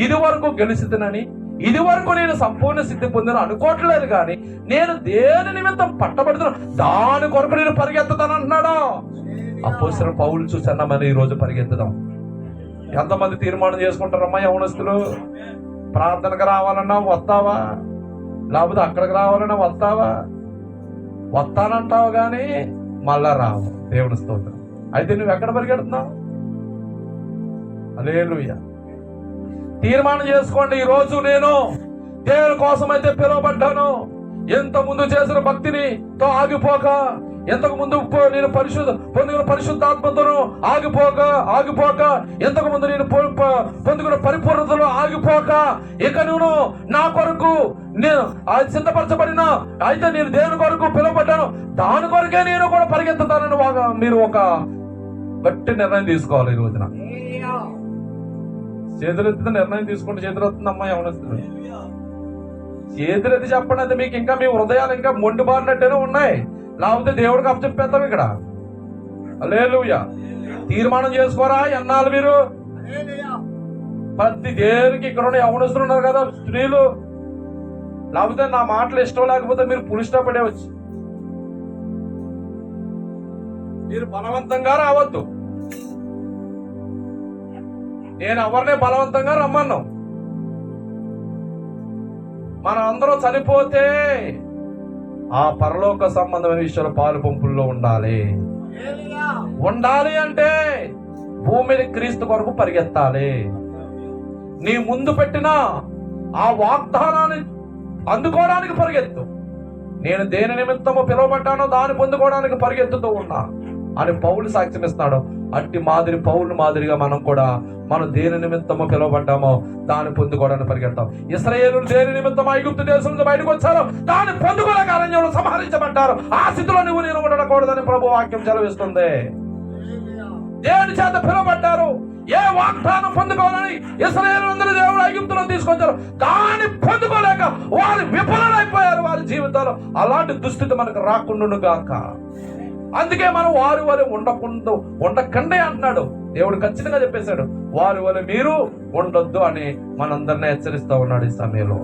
[SPEAKER 1] ఇది వరకు గెలిచితనని, ఇది వరకు నేను సంపూర్ణ సిద్ధి పొందిన అనుకోవట్లేదు, కానీ నేను దేని నిమిత్తం పట్టబడుతున్నా దాని కొరకు నేను పరిగెత్తుతాను అంటున్నాడు. అపోస్తలుడైన పౌలు చూసన్నా మనం ఈ రోజు పరిగెత్తుదాం. ఎంతమంది తీర్మానం చేసుకుంటారమ్మా యవనస్తులు? ప్రార్థనకు రావాలన్నా వస్తావా? లేకపోతే అక్కడికి రావాలన్నా వస్తావా? వస్తానంటావు కానీ మళ్ళా రావు. దేవుని స్తోత్రం. అయితే నువ్వు ఎక్కడ పరిగెడుతున్నావు? హల్లెలూయా. తీర్మానం చేసుకోండి, ఈ రోజు నేను దేవుని కోసం అయితే పిలువబడ్డాను. ఎంత ముందు చేసిన భక్తిని తో ఆగిపోక, ఎంతకు ముందు నేను పొందుకున్న పరిశుద్ధాత్మతను ఆగిపోక ఎంతకు ముందు నేను పొందుకున్న పరిపూర్ణతలో ఆగిపోక, ఇక నేను నా కొరకు నేను సిద్ధపరచబడిన అయితే నేను దేవుని కొరకు పిలువబడ్డాను, దాని కొరకే నేను కూడా పరిగెత్తుతానని మీరు ఒక గట్టి నిర్ణయం తీసుకోవాలి. ఈ రోజున చేతులెత్తితే నిర్ణయం తీసుకుంటే చేతులెత్తుందమ్మా యవనస్తులు. చేతులెత్తి చెప్పండి, అయితే మీకు ఇంకా మీ హృదయాలు ఇంకా మొండి బారినట్టేనే ఉన్నాయి. లేకపోతే దేవుడికి అప్పచెప్పేద్దాం ఇక్కడ. హల్లెలూయా. తీర్మానం చేసుకోరా ఎన్నాళ్ళు మీరు? ప్రతి దేనికి ఇక్కడ ఉన్న యవనస్తులు ఉన్నారు కదా, స్త్రీలు. లేకపోతే నా మాటలు ఇష్టం లేకపోతే మీరు పులిష్టపడేవచ్చు. మీరు బలవంతంగా రావద్దు. నేను ఎవరినే బలవంతంగా రమ్మను. మనం అందరూ చనిపోతే ఆ పరలోక సంబంధమైన విషయాలు పాలు పంపుల్లో ఉండాలి అంటే భూమిని క్రీస్తు కొరకు పరిగెత్తాలి. నీ ముందు పెట్టిన ఆ వాగ్దానాన్ని అందుకోవడానికి పరిగెత్తు. నేను దేని నిమిత్తము పిలువబడ్డానో దాన్ని పొందుకోవడానికి పరిగెత్తుతూ ఉన్నా అని పౌలు సాక్ష్యం ఇస్తున్నాడు. అట్టి పౌలు మాదిరిగా మనం కూడా మనం దేని నిమిత్తమో పిలువబడ్డామో దాన్ని పొందుకోవడానికి పరిగెడతాం. ఇశ్రాయేలులు దేని నిమిత్తం ఐగుప్తు దేశం నుంచి బయటకు వచ్చారో దాన్ని పొందుకోలేక అరణ్యంలో సంహరించబడ్డారు. ఆ స్థితిలో నువ్వు నేను ఉండకూడదని ప్రభు వాక్యం సెలవిస్తుంది. దేని చేత పిలువబడ్డారు, ఏ వాగ్దానం పొందుకోవాలని ఇశ్రాయేలులందరూ దేవుడు ఐగుప్తులో తీసుకొచ్చారు, దాన్ని పొందుకోలేక వారు విఫలమైపోయారు వారి జీవితాలు. అలాంటి దుస్థితి మనకు రాకుండా గాక. అందుకే మనం వారి వలె ఉండకండి అంటున్నాడు దేవుడు. ఖచ్చితంగా చెప్పేశాడు, వారి వలె మీరు ఉండొద్దు అని మనందరినీ హెచ్చరిస్తూ ఉన్నాడు ఈ సమయంలో.